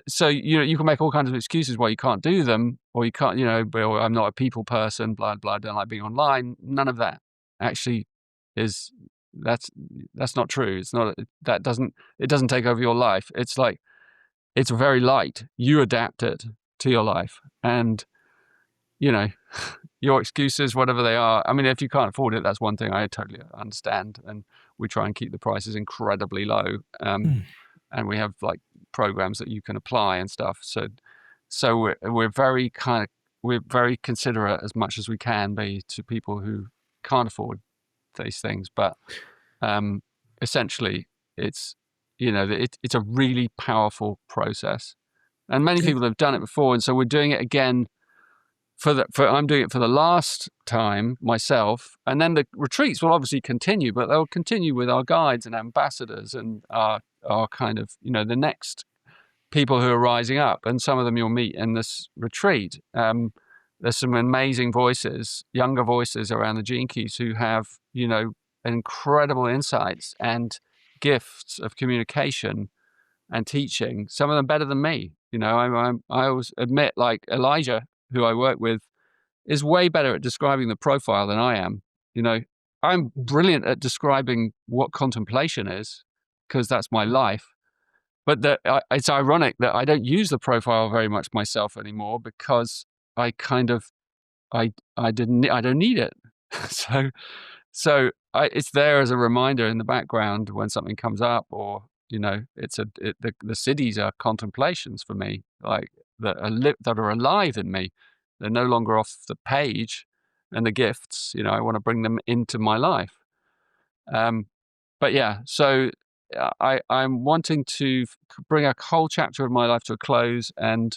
S1: so you can make all kinds of excuses why you can't do them, or you can't, well, I'm not a people person, blah blah, I don't like being online. None of that actually is, that's not true. It's not, it doesn't take over your life. It's like, it's very light. You adapt it to your life, and your excuses, whatever they are. I mean, if you can't afford it, that's one thing I totally understand. And we try and keep the prices incredibly low. And we have like programs that you can apply and stuff. So we're very considerate as much as we can be to people who can't afford these things. But essentially, it's it's a really powerful process, and many people have done it before, and so we're doing it again. I'm doing it for the last time myself, and then the retreats will obviously continue, but they'll continue with our guides and ambassadors and our kind of, the next people who are rising up, and some of them you'll meet in this retreat. There's some amazing voices, younger voices around the Gene Keys who have, incredible insights and gifts of communication and teaching, some of them better than me. I always admit, like Elijah, who I work with, is way better at describing the profile than I am. I'm brilliant at describing what contemplation is, because that's my life. But it's ironic that I don't use the profile very much myself anymore, because I kind of, I don't need it. so it's there as a reminder in the background when something comes up, or the cities are contemplations for me, like that are alive in me. They're no longer off the page, and the gifts, I want to bring them into my life. But yeah, so I'm wanting to bring a whole chapter of my life to a close, and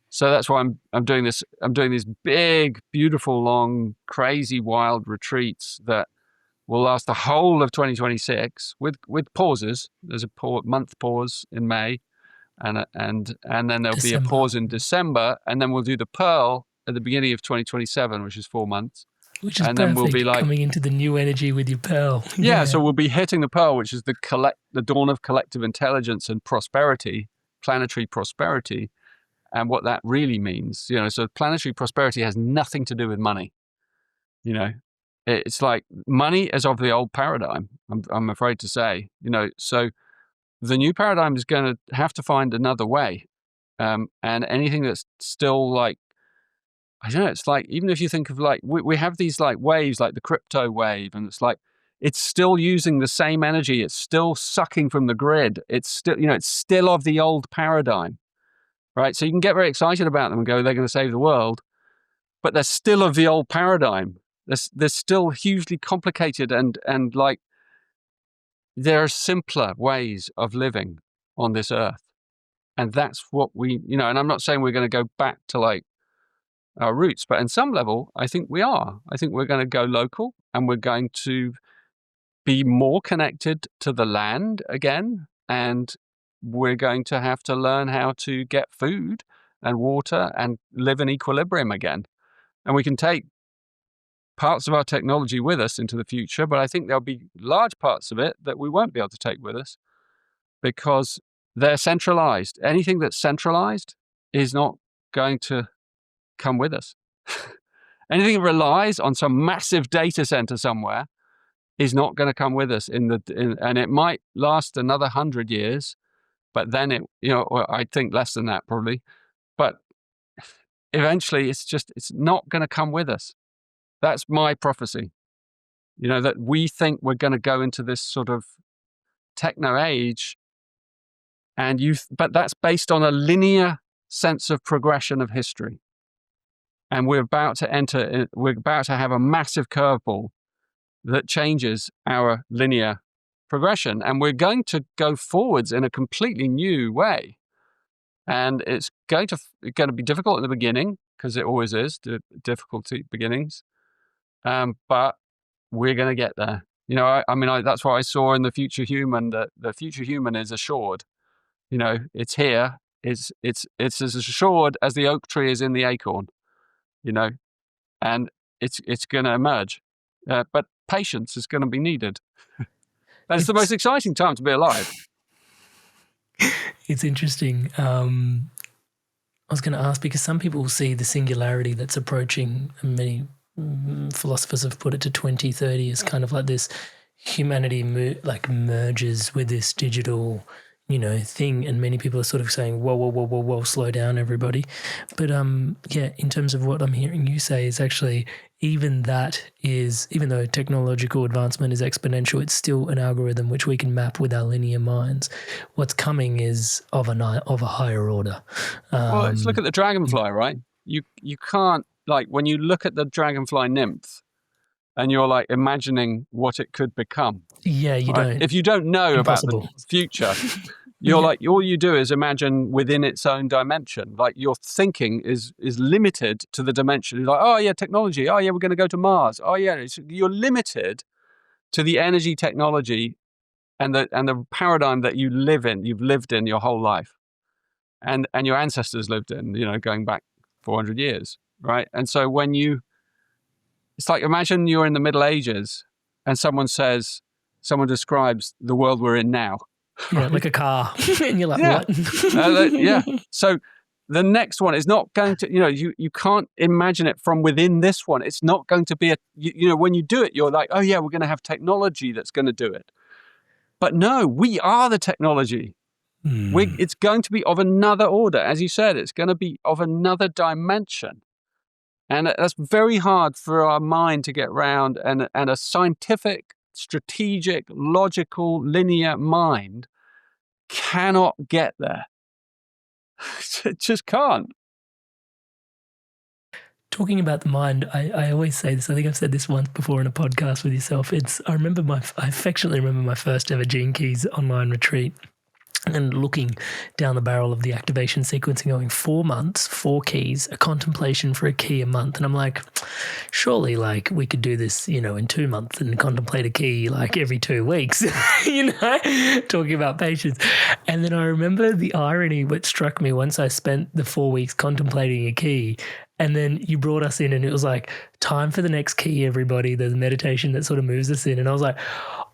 S1: so that's why I'm doing this. I'm doing these big, beautiful, long, crazy, wild retreats that will last the whole of 2026 with pauses. There's a month pause in May, and then there'll be a pause in December, and then we'll do the Pearl at the beginning of 2027, which is 4 months.
S2: Which is and perfect, then we'll be like coming into the new energy with your Pearl.
S1: Yeah, so we'll be hitting the Pearl, which is the dawn of collective intelligence and prosperity, planetary prosperity, and what that really means. So planetary prosperity has nothing to do with money. It's like money is of the old paradigm, I'm afraid to say. So the new paradigm is going to have to find another way. And anything that's still like, I don't know, it's like, even if you think of like, we have these like waves, like the crypto wave, and it's like, it's still using the same energy. It's still sucking from the grid. It's still, it's still of the old paradigm, right? So you can get very excited about them and go, they're going to save the world, but they're still of the old paradigm. They're still hugely complicated, and like, there are simpler ways of living on this earth. And that's what we, and I'm not saying we're going to go back to like our roots, but in some level, I think we are. I think we're going to go local, and we're going to be more connected to the land again. And we're going to have to learn how to get food and water and live in equilibrium again. And we can take parts of our technology with us into the future, but I think there'll be large parts of it that we won't be able to take with us, because they're centralized. Anything that's centralized is not going to come with us. Anything that relies on some massive data center somewhere is not going to come with us and it might last another 100 years, but then I think less than that probably, but eventually it's not going to come with us. That's my prophecy. That we think we're going to go into this sort of techno age, but that's based on a linear sense of progression of history. And we're about to have a massive curveball that changes our linear progression. And we're going to go forwards in a completely new way. And it's going to be difficult in the beginning, because it always is, difficulty beginnings. But we're going to get there. That's what I saw in the future human, that the future human is assured. It's here. It's as assured as the oak tree is in the acorn, and it's going to emerge. But patience is going to be needed. It's the most exciting time to be alive.
S2: It's interesting. I was going to ask, because some people see the singularity that's approaching, and many philosophers have put it to 2030 as kind of like this humanity merges with this digital thing, and many people are sort of saying, whoa, slow down, everybody. But in terms of what I'm hearing you say is actually, even though technological advancement is exponential, it's still an algorithm which we can map with our linear minds. What's coming is of a higher order.
S1: Well, let's look at the dragonfly, right? You can't, when you look at the dragonfly nymph, and you're imagining what it could become.
S2: Yeah, you don't.
S1: If you don't know
S2: Impossible.
S1: about the future, you're all you do is imagine within its own dimension. Your thinking is limited to the dimension. You're oh yeah, technology. Oh yeah, we're going to go to Mars. Oh yeah, you're limited to the energy technology and the paradigm that you live in. You've lived in your whole life, and your ancestors lived in. Going back 400 years, right? And so it's imagine you're in the Middle Ages and someone describes the world we're in now.
S2: Yeah, right? Like a car. And you're like,
S1: yeah.
S2: What?
S1: Yeah. So the next one is not going to, you can't imagine it from within this one. It's not going to be when you do it, you're like, oh yeah, we're going to have technology that's going to do it. But no, we are the technology. It's going to be of another order. As you said, it's going to be of another dimension. And that's very hard for our mind to get round, and a scientific, strategic, logical, linear mind cannot get there. It just can't.
S2: Talking about the mind, I always say this. I think I've said this once before in a podcast with yourself. I affectionately remember my first ever Gene Keys online retreat, and looking down the barrel of the activation sequence and going 4 months, 4 keys, a contemplation for a key a month. And I'm like, surely we could do this, in 2 months and contemplate a key every 2 weeks, talking about patience. And then I remember the irony what struck me once I spent the 4 weeks contemplating a key. And then you brought us in and it was time for the next key, everybody. There's a meditation that sort of moves us in. And I was like,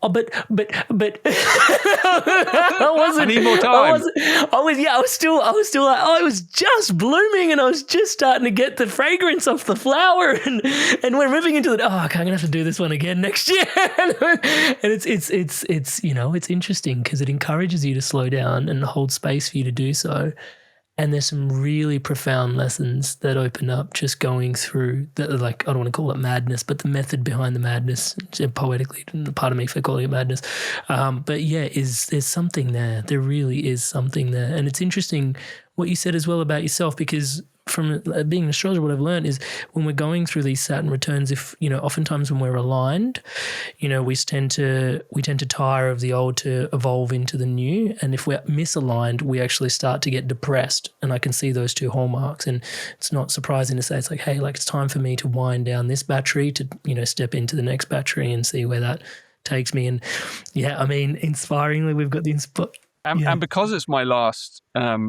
S2: oh, but I wasn't.
S1: I need more time.
S2: I was still I was just blooming and I was just starting to get the fragrance off the flower and we're moving into okay, I'm going to have to do this one again next year. And it's interesting because it encourages you to slow down and hold space for you to do so. And there's some really profound lessons that open up just going through I don't want to call it madness, but the method behind the madness, poetically, pardon me for calling it madness. But yeah, there's something there. There really is something there. And it's interesting what you said as well about yourself, because from being an astrologer, what I've learned is when we're going through these Saturn returns, oftentimes when we're aligned, we tend to tire of the old to evolve into the new. And if we're misaligned, we actually start to get depressed. And I can see those two hallmarks. And it's not surprising to say, it's hey, it's time for me to wind down this battery to, step into the next battery and see where that takes me. And yeah, inspiringly, we've got the
S1: And because it's my last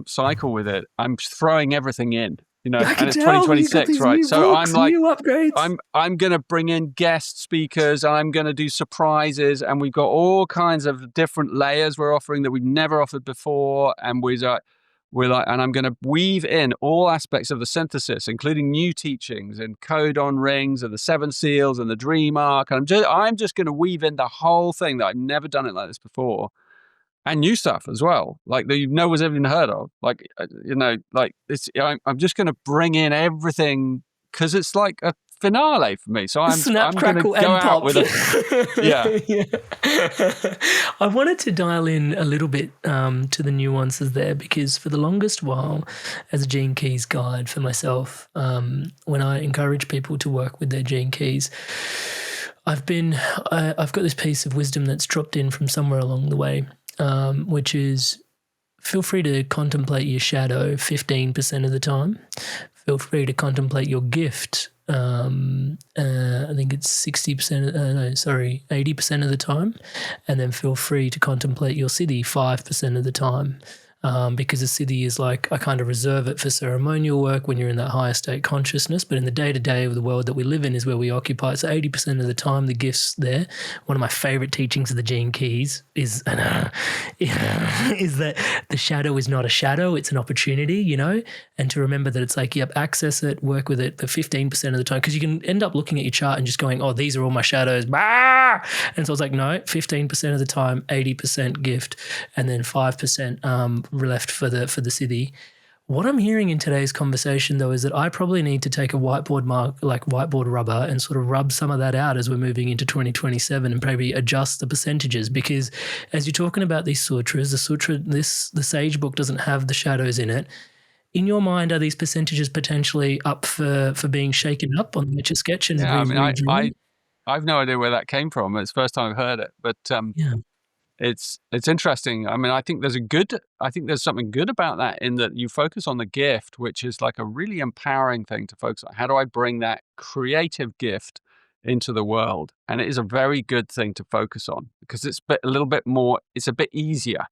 S1: cycle with it, I'm throwing everything in, and it's
S2: tell,
S1: 2026, right? So
S2: books, new upgrades.
S1: I'm going to bring in guest speakers, and I'm going to do surprises, and we've got all kinds of different layers we're offering that we've never offered before, and and I'm going to weave in all aspects of the synthesis, including new teachings and codon rings and the 7 seals and the dream arc. And I'm just going to weave in the whole thing that I've never done it like this before, and new stuff as well, like that no one's ever even heard of. Like, like it's, I'm just going to bring in everything because it's like a finale for me. So I'm
S2: Snap,
S1: going to
S2: crackle,
S1: go
S2: and
S1: out
S2: pop.
S1: with
S2: I wanted to dial in a little bit to the nuances there, because for the longest while, as a Gene Keys guide for myself, when I encourage people to work with their Gene Keys, I've got this piece of wisdom that's dropped in from somewhere along the way, which is, feel free to contemplate your shadow 15% of the time. Feel free to contemplate your gift. I think it's 80% of the time. And then feel free to contemplate your siddhi 5% of the time. Because a siddhi is like, I kind of reserve it for ceremonial work when you're in that higher state consciousness, but in the day-to-day of the world that we live in is where we occupy. So 80% of the time, the gift's there. One of my favorite teachings of the Gene Keys is that the shadow is not a shadow, it's an opportunity, and to remember that it's like, yep, access it, work with it for 15% of the time, because you can end up looking at your chart and just going, oh, these are all my shadows. Bah! And so it's like, no, 15% of the time, 80% gift, and then 5% left for the siddhi. What I'm hearing in today's conversation, though, is that I probably need to take a whiteboard rubber, and sort of rub some of that out as we're moving into 2027, and maybe adjust the percentages. Because as you're talking about these sutras, the Sage book doesn't have the shadows in it. In your mind, are these percentages potentially up for being shaken up on the Etch a Sketch and
S1: I've no idea where that came from. It's the first time I've heard it, but it's interesting. I mean, I think there's something good about that, in that you focus on the gift, which is like a really empowering thing to focus on. How do I bring that creative gift into the world? And it is a very good thing to focus on, because it's a bit easier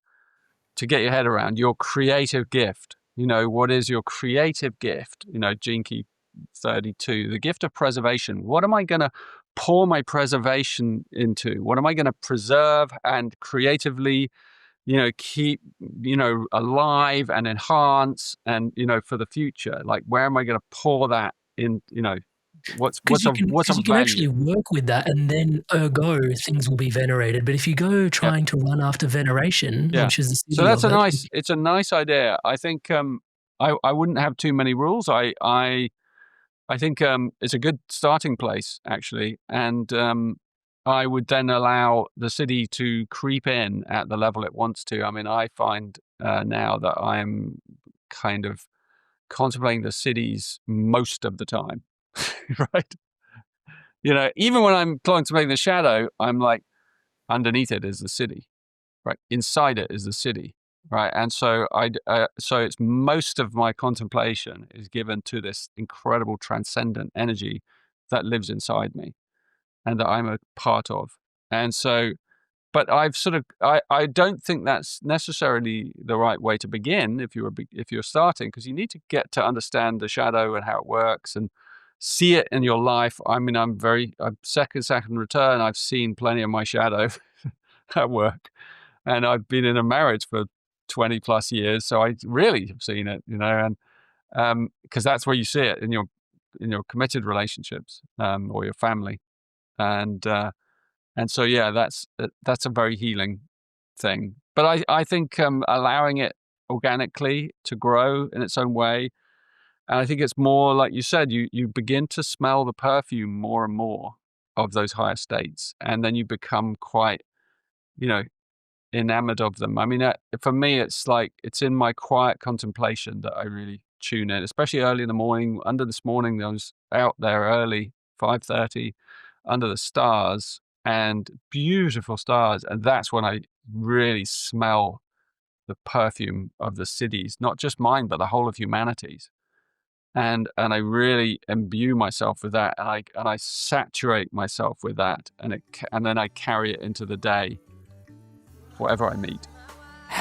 S1: to get your head around your creative gift. What is your creative gift? Gene Key 32, the gift of preservation. What am I going to pour my preservation into? What am I going to preserve and creatively, keep, alive and enhance, and, for the future? Like, where am I going to pour that in? What's of value?
S2: Actually work with that, and then things will be venerated. But if you go trying to run after veneration, which is the siddhi,
S1: so that's it's a nice idea. I think I wouldn't have too many rules. I think it's a good starting place, actually, and I would then allow the siddhi to creep in at the level it wants to. I mean, I find now that I'm kind of contemplating the siddhis most of the time, right? Even when I'm contemplating the shadow, I'm like, underneath it is the siddhi, right? Inside it is the siddhi. Right, and so it's most of my contemplation is given to this incredible transcendent energy that lives inside me, and that I'm a part of. And so, but I don't think that's necessarily the right way to begin if you're starting, because you need to get to understand the shadow and how it works and see it in your life. I mean, I'm second return. I've seen plenty of my shadow at work, and I've been in a marriage for 20 plus years, so I really have seen it, and because that's where you see it in your committed relationships, or your family, and so that's a very healing thing. But I think allowing it organically to grow in its own way, and I think it's more like you said, you begin to smell the perfume more and more of those higher states, and then you become quite, enamored of them. I mean, for me, it's like, it's in my quiet contemplation that I really tune in, especially early in the morning. This morning, I was out there early, 5:30, under the stars, and beautiful stars. And that's when I really smell the perfume of the siddhis, not just mine, but the whole of humanity's. And I really imbue myself with that, and I saturate myself with that, and then I carry it into the day, whatever I meet.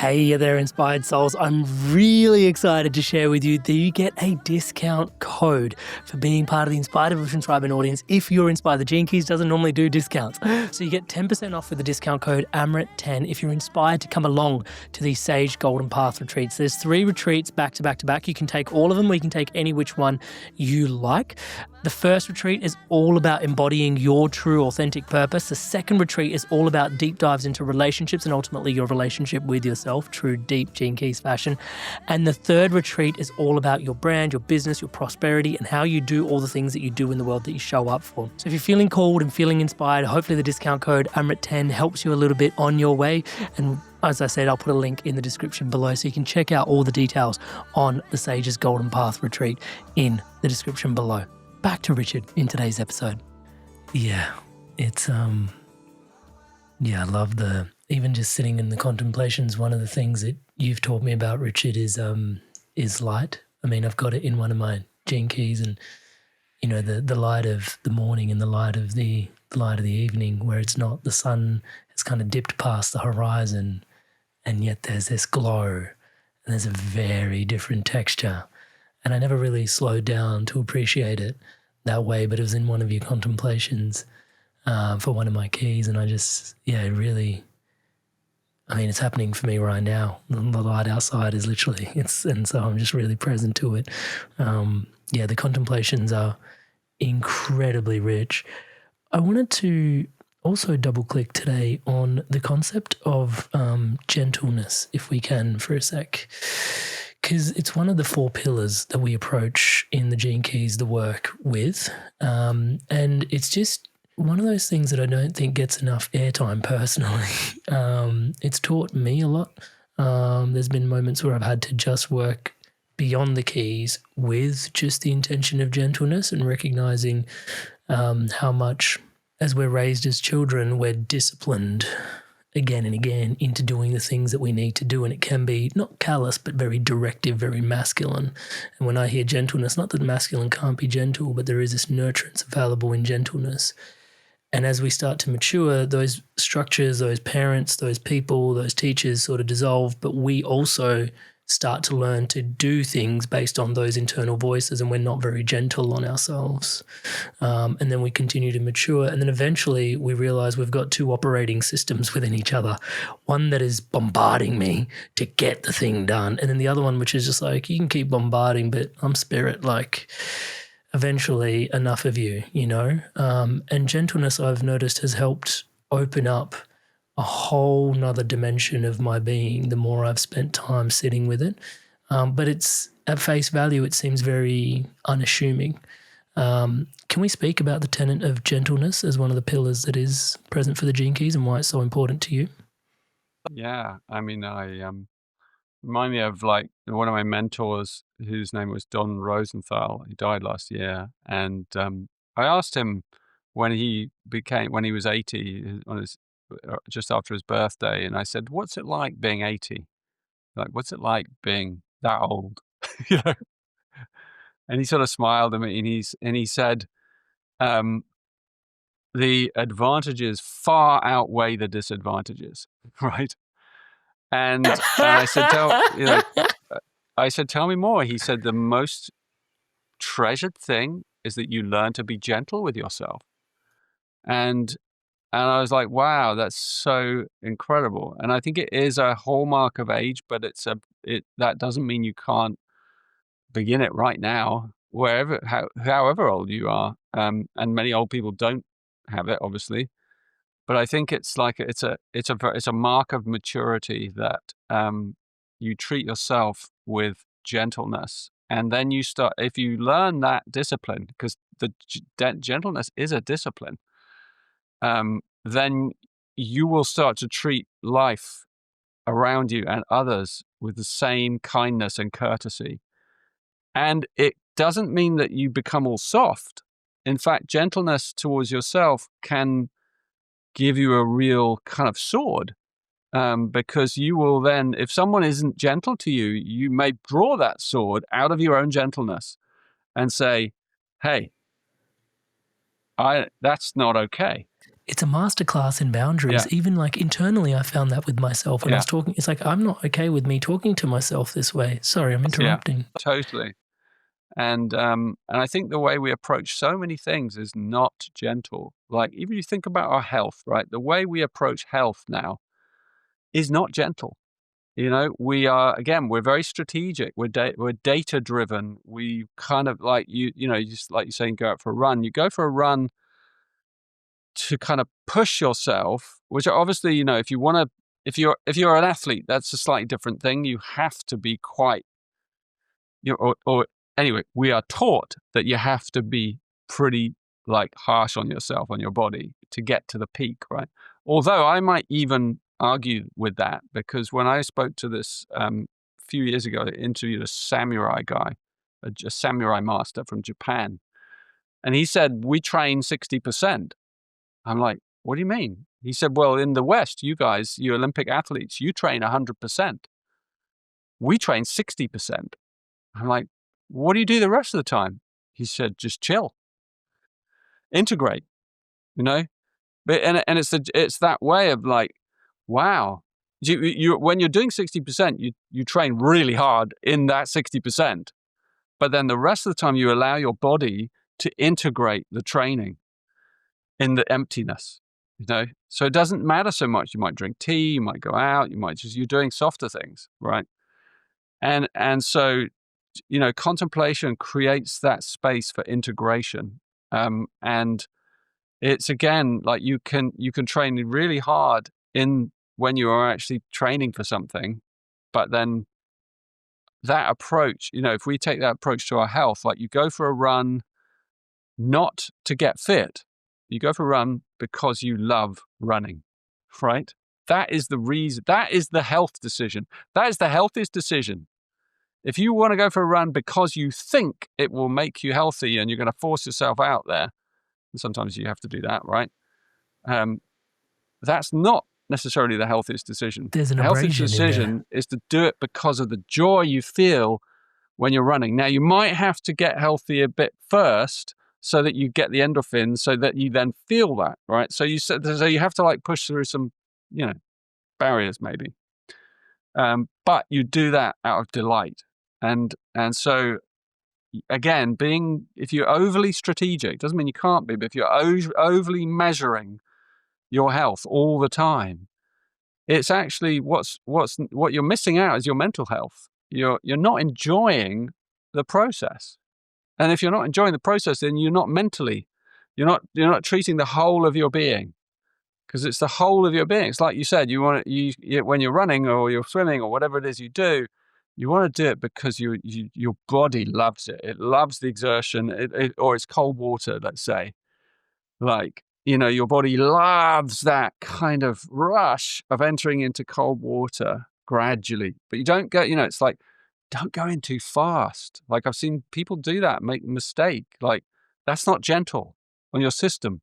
S2: Hey there, inspired souls. I'm really excited to share with you that you get a discount code for being part of the Inspired Evolution Tribe and audience. If you're inspired, the Gene Keys doesn't normally do discounts. So you get 10% off with the discount code AMRIT10 if you're inspired to come along to these Sage Golden Path retreats. There's 3 retreats back to back to back. You can take all of them or you can take any which one you like. The first retreat is all about embodying your true authentic purpose. The second retreat is all about deep dives into relationships and ultimately your relationship with yourself, true deep Gene Keys fashion. And the third retreat is all about your brand, your business, your prosperity, and how you do all the things that you do in the world that you show up for. So if you're feeling called and feeling inspired, hopefully the discount code AMRIT10 helps you a little bit on your way. And as I said, I'll put a link in the description below so you can check out all the details on the Sage's Golden Path retreat in the description below. Back to Richard in today's episode. Yeah, it's I love even just sitting in the contemplations. One of the things that you've taught me about, Richard, is light. I mean, I've got it in one of my Gene Keys, and the light of the morning and the light of the evening, where it's not, the sun has kind of dipped past the horizon, and yet there's this glow, and there's a very different texture. And I never really slowed down to appreciate it that way, but it was in one of your contemplations for one of my keys, and I just, it's happening for me right now. The light outside is literally, and so I'm just really present to it. The contemplations are incredibly rich. I wanted to also double click today on the concept of gentleness, if we can, for a sec. Because it's one of the 4 pillars that we approach in the Gene Keys, the work with. And it's just one of those things that I don't think gets enough airtime personally. It's taught me a lot. There's been moments where I've had to just work beyond the keys with just the intention of gentleness and recognizing how much, as we're raised as children, we're disciplined again and again into doing the things that we need to do, and it can be not callous but very directive, very masculine. And when I hear gentleness, not that masculine can't be gentle, but there is this nurturance available in gentleness. And as we start to mature, those structures, those parents, those people, those teachers sort of dissolve, but we also start to learn to do things based on those internal voices, and we're not very gentle on ourselves. And then we continue to mature, and then eventually we realize we've got 2 operating systems within each other. One that is bombarding me to get the thing done, and then the other one which is just like, you can keep bombarding, but I'm spirit, like eventually enough of you, And gentleness, I've noticed, has helped open up a whole nother dimension of my being the more I've spent time sitting with it. But it's, at face value, it seems very unassuming. Can we speak about the tenet of gentleness as one of the pillars that is present for the Gene Keys and why it's so important to you?
S1: Yeah, I remind me of like one of my mentors, whose name was Don Rosenthal. He died last year, and I asked him when he was 80, just after his birthday, and I said, "What's it like being 80? Like, what's it like being that old?" you know. And he sort of smiled at me, and he said, "The advantages far outweigh the disadvantages." Right? And I said, "Tell me more." He said, "The most treasured thing is that you learn to be gentle with yourself." And I was like, wow, that's so incredible. And I think it is a hallmark of age, but that doesn't mean you can't begin it right now, however old you are. And many old people don't have it, obviously. But I think it's like it's a mark of maturity that you treat yourself with gentleness, and then you start, if you learn that discipline, because the gentleness is a discipline, then you will start to treat life around you and others with the same kindness and courtesy. And it doesn't mean that you become all soft. In fact, gentleness towards yourself can give you a real kind of sword, because you will then, if someone isn't gentle to you, you may draw that sword out of your own gentleness and say, "Hey, that's not okay."
S2: it's a masterclass in boundaries.
S1: Yeah.
S2: Even like internally, I found that with myself when I was talking. It's like, I'm not okay with me talking to myself this way. Sorry, I'm interrupting.
S1: Yeah, totally. And I think the way we approach so many things is not gentle. Like, even you think about our health, right? The way we approach health now is not gentle. We are, again, we're very strategic. We're data driven. We kind of like just like you're saying, go out for a run. You go for a run to kind of push yourself, which obviously, if you want to, if you're an athlete, that's a slightly different thing. You have to be quite, or anyway, we are taught that you have to be pretty like harsh on yourself, on your body to get to the peak, right? Although I might even argue with that, because when I spoke to this few years ago, I interviewed a samurai guy, a samurai master from Japan, and he said, we train 60%. I'm like, what do you mean? He said, well, in the West, you guys, you Olympic athletes, you train 100%. We train 60%. I'm like, what do you do the rest of the time? He said, just chill, integrate, But and it's that way of like, wow, you when you're doing 60%, you train really hard in that 60%, but then the rest of the time you allow your body to integrate the training in the emptiness, So it doesn't matter so much. You might drink tea, you might go out, you're doing softer things, right? And so, contemplation creates that space for integration. And it's, again, like you can train really hard when you are actually training for something, but then that approach, if we take that approach to our health, like you go for a run, not to get fit, you go for a run because you love running, right? That is the reason. That is the health decision. That is the healthiest decision. If you want to go for a run because you think it will make you healthy and you're going to force yourself out there, and sometimes you have to do that, right? That's not necessarily the healthiest decision.
S2: There's an
S1: The healthiest
S2: abrasion in
S1: decision is to do it because of the joy you feel when you're running. Now, you might have to get healthy a bit first so that you get the endorphins, so that you then feel that, right? So you have to like push through some, barriers maybe. But you do that out of delight. And so, again, if you're overly strategic, doesn't mean you can't be, but if you're overly measuring your health all the time, it's actually what you're missing out is your mental health. You're not enjoying the process. And if you're not enjoying the process, then you're not you're not treating the whole of your being, because it's the whole of your being. It's like you said, when you're running or you're swimming or whatever it is you do, you want to do it because your body loves it. It loves the exertion, or it's cold water, let's say. Like, your body loves that kind of rush of entering into cold water gradually. But you don't go, it's like, don't go in too fast. Like, I've seen people do that, make a mistake. Like, that's not gentle on your system.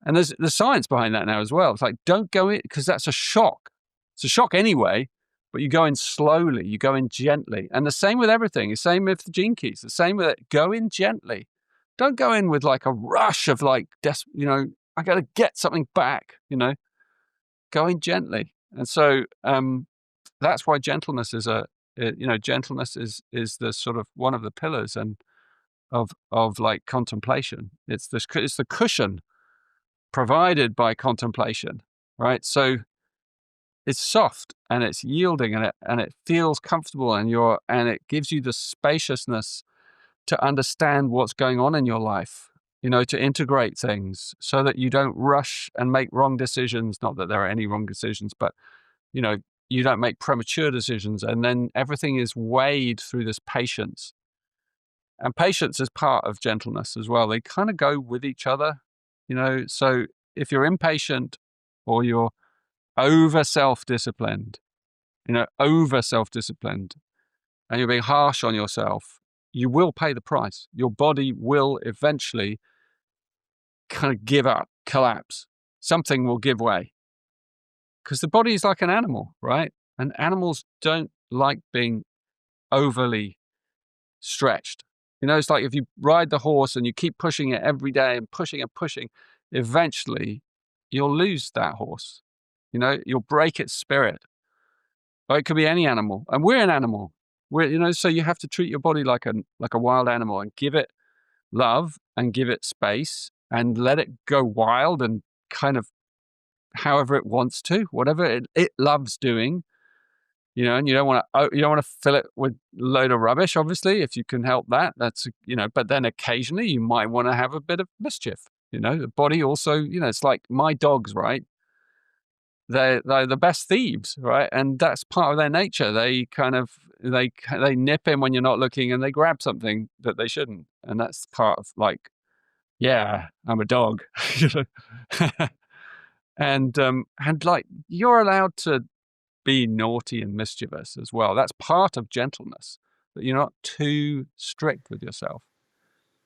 S1: And there's science behind that now as well. It's like, don't go in, because that's a shock. It's a shock anyway, but you go in slowly, you go in gently. And the same with everything. The same with the gene keys. The same with it. Go in gently. Don't go in with like a rush of like, I got to get something back, Go in gently. And so that's why gentleness is gentleness is the sort of one of the pillars and of like contemplation. It's the cushion provided by contemplation, right? So it's soft and it's yielding and it feels comfortable and it gives you the spaciousness to understand what's going on in your life, to integrate things so that you don't rush and make wrong decisions. Not that there are any wrong decisions, but you don't make premature decisions, and then everything is weighed through this patience. And patience is part of gentleness as well. They kind of go with each other, So if you're impatient or you're over self-disciplined, and you're being harsh on yourself, you will pay the price. Your body will eventually kind of give up, collapse. Something will give way. Because the body is like an animal, right? And animals don't like being overly stretched. It's like if you ride the horse and you keep pushing it every day and pushing, eventually you'll lose that horse. You'll break its spirit. Or it could be any animal, and we're an animal. So you have to treat your body like a wild animal and give it love and give it space and let it go wild and kind of however it wants to, whatever it loves doing. And you don't want to fill it with a load of rubbish. Obviously, if you can help that, that's But then occasionally you might want to have a bit of mischief. The body also. It's like my dogs, right? They're the best thieves, right? And that's part of their nature. They they nip in when you're not looking, and they grab something that they shouldn't. And that's part of yeah, I'm a dog, and like you're allowed to be naughty and mischievous as well. That's part of gentleness, but you're not too strict with yourself.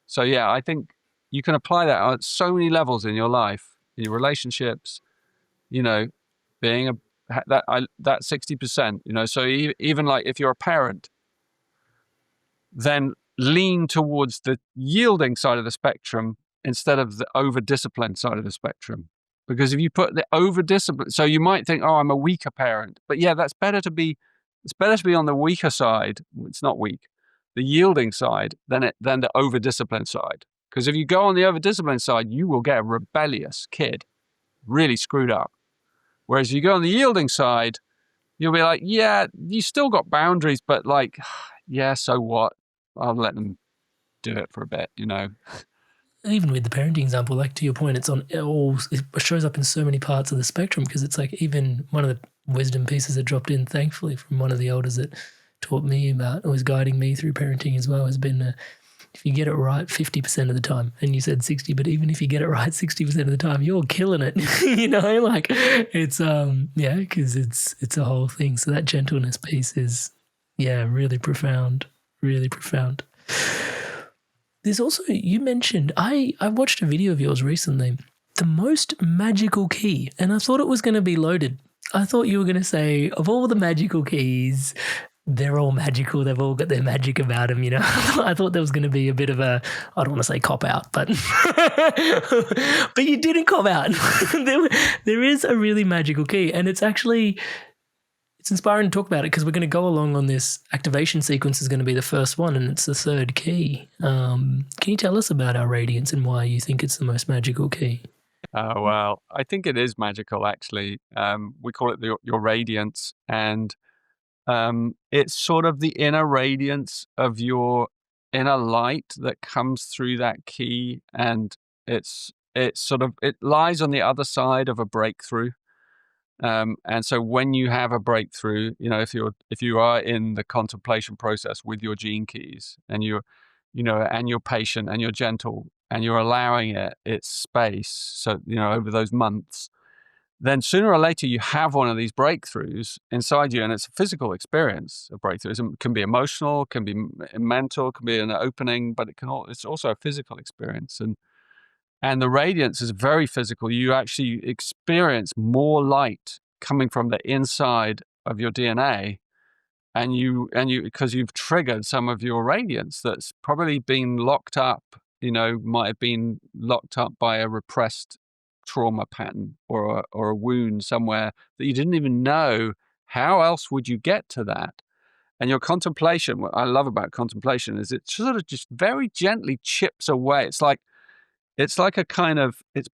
S1: So yeah, I think you can apply that on so many levels in your life, in your relationships, being that 60%, so even like if you're a parent, then lean towards the yielding side of the spectrum instead of the over-disciplined side of the spectrum. Because if you put the over-discipline, so you might think, oh, I'm a weaker parent. But yeah, it's better to be on the weaker side. It's not weak, the yielding side than the over-disciplined side. Because if you go on the over-disciplined side, you will get a rebellious kid, really screwed up. Whereas if you go on the yielding side, you'll be like, yeah, you still got boundaries, but like, yeah, so what? I'll let them do it for a bit,
S2: Even with the parenting example, like to your point, it shows up in so many parts of the spectrum, because it's like even one of the wisdom pieces that dropped in, thankfully, from one of the elders that taught me about, or was guiding me through parenting as well, has been if you get it right 50% of the time, and you said 60, but even if you get it right 60% of the time, you're killing it. Like it's because it's a whole thing. So that gentleness piece is really profound, really profound. There's also, you mentioned, I watched a video of yours recently, the most magical key, and I thought it was going to be loaded. I thought you were going to say, of all the magical keys, they're all magical. They've all got their magic about them, I thought there was going to be a bit of I don't want to say cop out, but but you didn't cop out. There is a really magical key, and it's inspiring to talk about it, because we're going to go along on this activation sequence. Is going to be the first one, and it's the third key. Can you tell us about our radiance and why you think it's the most magical key?
S1: Oh, well, I think it is magical, actually. We call it your radiance, and it's sort of the inner radiance of your inner light that comes through that key, and it lies on the other side of a breakthrough. And so when you have a breakthrough, if you are in the contemplation process with your gene keys, and you're patient and you're gentle and you're allowing its space, so over those months, then sooner or later you have one of these breakthroughs inside you, and it's a physical experience. A breakthrough can be emotional, can be mental, can be an opening, but it's also a physical experience. And the radiance is very physical. You actually experience more light coming from the inside of your DNA, and you because you've triggered some of your radiance that's probably been locked up. Might have been locked up by a repressed trauma pattern or a wound somewhere that you didn't even know. How else would you get to that? And your contemplation, what I love about contemplation is it sort of just very gently chips away. It's like it's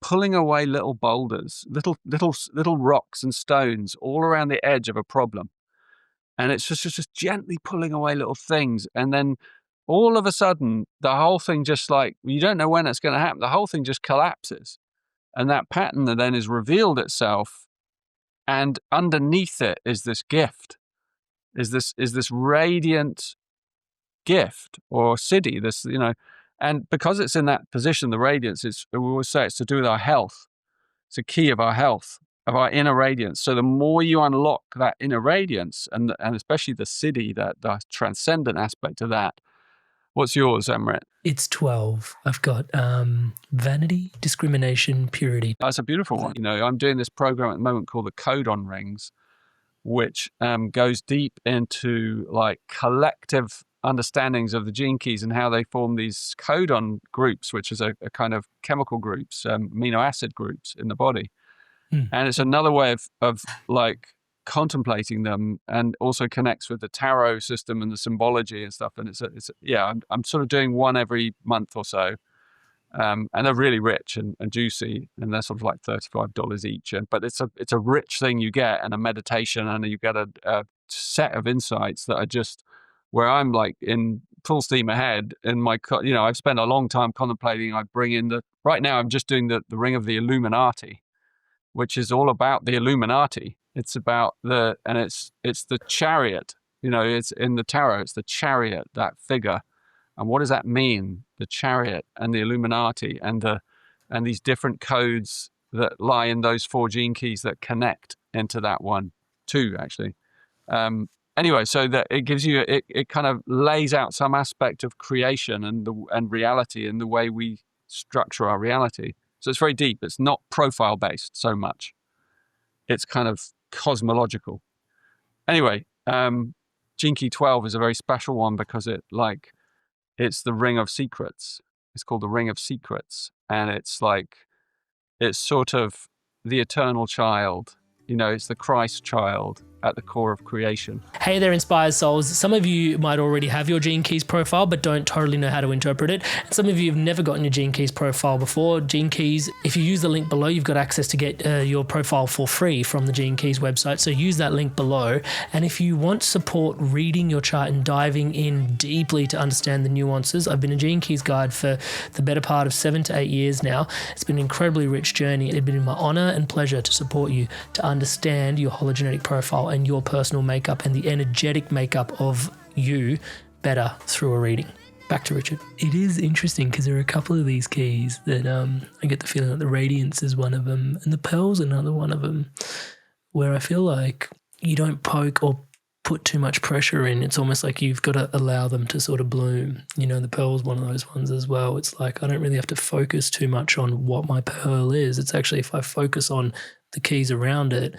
S1: pulling away little boulders, little rocks and stones all around the edge of a problem. And it's just gently pulling away little things. And then all of a sudden, the whole thing just you don't know when it's going to happen. The whole thing just collapses. And that pattern then is revealed itself. And underneath it is this gift, is this radiant gift or siddhi, and because it's in that position, the radiance, we always say it's to do with our health. It's a key of our health, of our inner radiance. So the more you unlock that inner radiance, and especially the siddhi, the transcendent aspect of that. What's yours, Amrit?
S2: It's 12. I've got vanity, discrimination, purity.
S1: That's a beautiful one. I'm doing this program at the moment called the Codon Rings, which goes deep into collective understandings of the gene keys and how they form these codon groups, which is a kind of chemical groups, amino acid groups in the body. And it's another way of like contemplating them, and also connects with the tarot system and the symbology and stuff. And I'm sort of doing one every month or so. And they're really rich and juicy, and they're sort of like $35 each. But it's a rich thing you get, and a meditation, and you get a set of insights that are just where I'm like in full steam ahead in my, I've spent a long time contemplating. I bring in right now I'm just doing the Ring of the Illuminati, which is all about the Illuminati. It's about it's the chariot, it's in the tarot, it's the chariot, that figure. And what does that mean? The chariot and the Illuminati and these different codes that lie in those 4 gene keys that connect into that one, 2 actually. Anyway, so that it gives you, it kind of lays out some aspect of creation and reality and the way we structure our reality. So it's very deep. It's not profile based so much. It's kind of cosmological. Anyway, Gene Key 12 is a very special one because it's the Ring of Secrets. It's called the Ring of Secrets. And it's sort of the eternal child. It's the Christ child at the core of creation.
S2: Hey there, Inspired Souls. Some of you might already have your Gene Keys profile, but don't totally know how to interpret it. And some of you have never gotten your Gene Keys profile before. Gene Keys, if you use the link below, you've got access to get your profile for free from the Gene Keys website. So use that link below. And if you want support reading your chart and diving in deeply to understand the nuances, I've been a Gene Keys guide for the better part of 7 to 8 years now. It's been an incredibly rich journey. It's been my honor and pleasure to support you to understand your hologenetic profile and your personal makeup and the energetic makeup of you better through a reading. Back to Richard. It is interesting because there are a couple of these keys that I get the feeling that the Radiance is one of them and the Pearl's another one of them, where I feel like you don't poke or put too much pressure in. It's almost like you've got to allow them to sort of bloom. The Pearl's one of those ones as well. It's like I don't really have to focus too much on what my Pearl is. It's actually if I focus on the keys around it,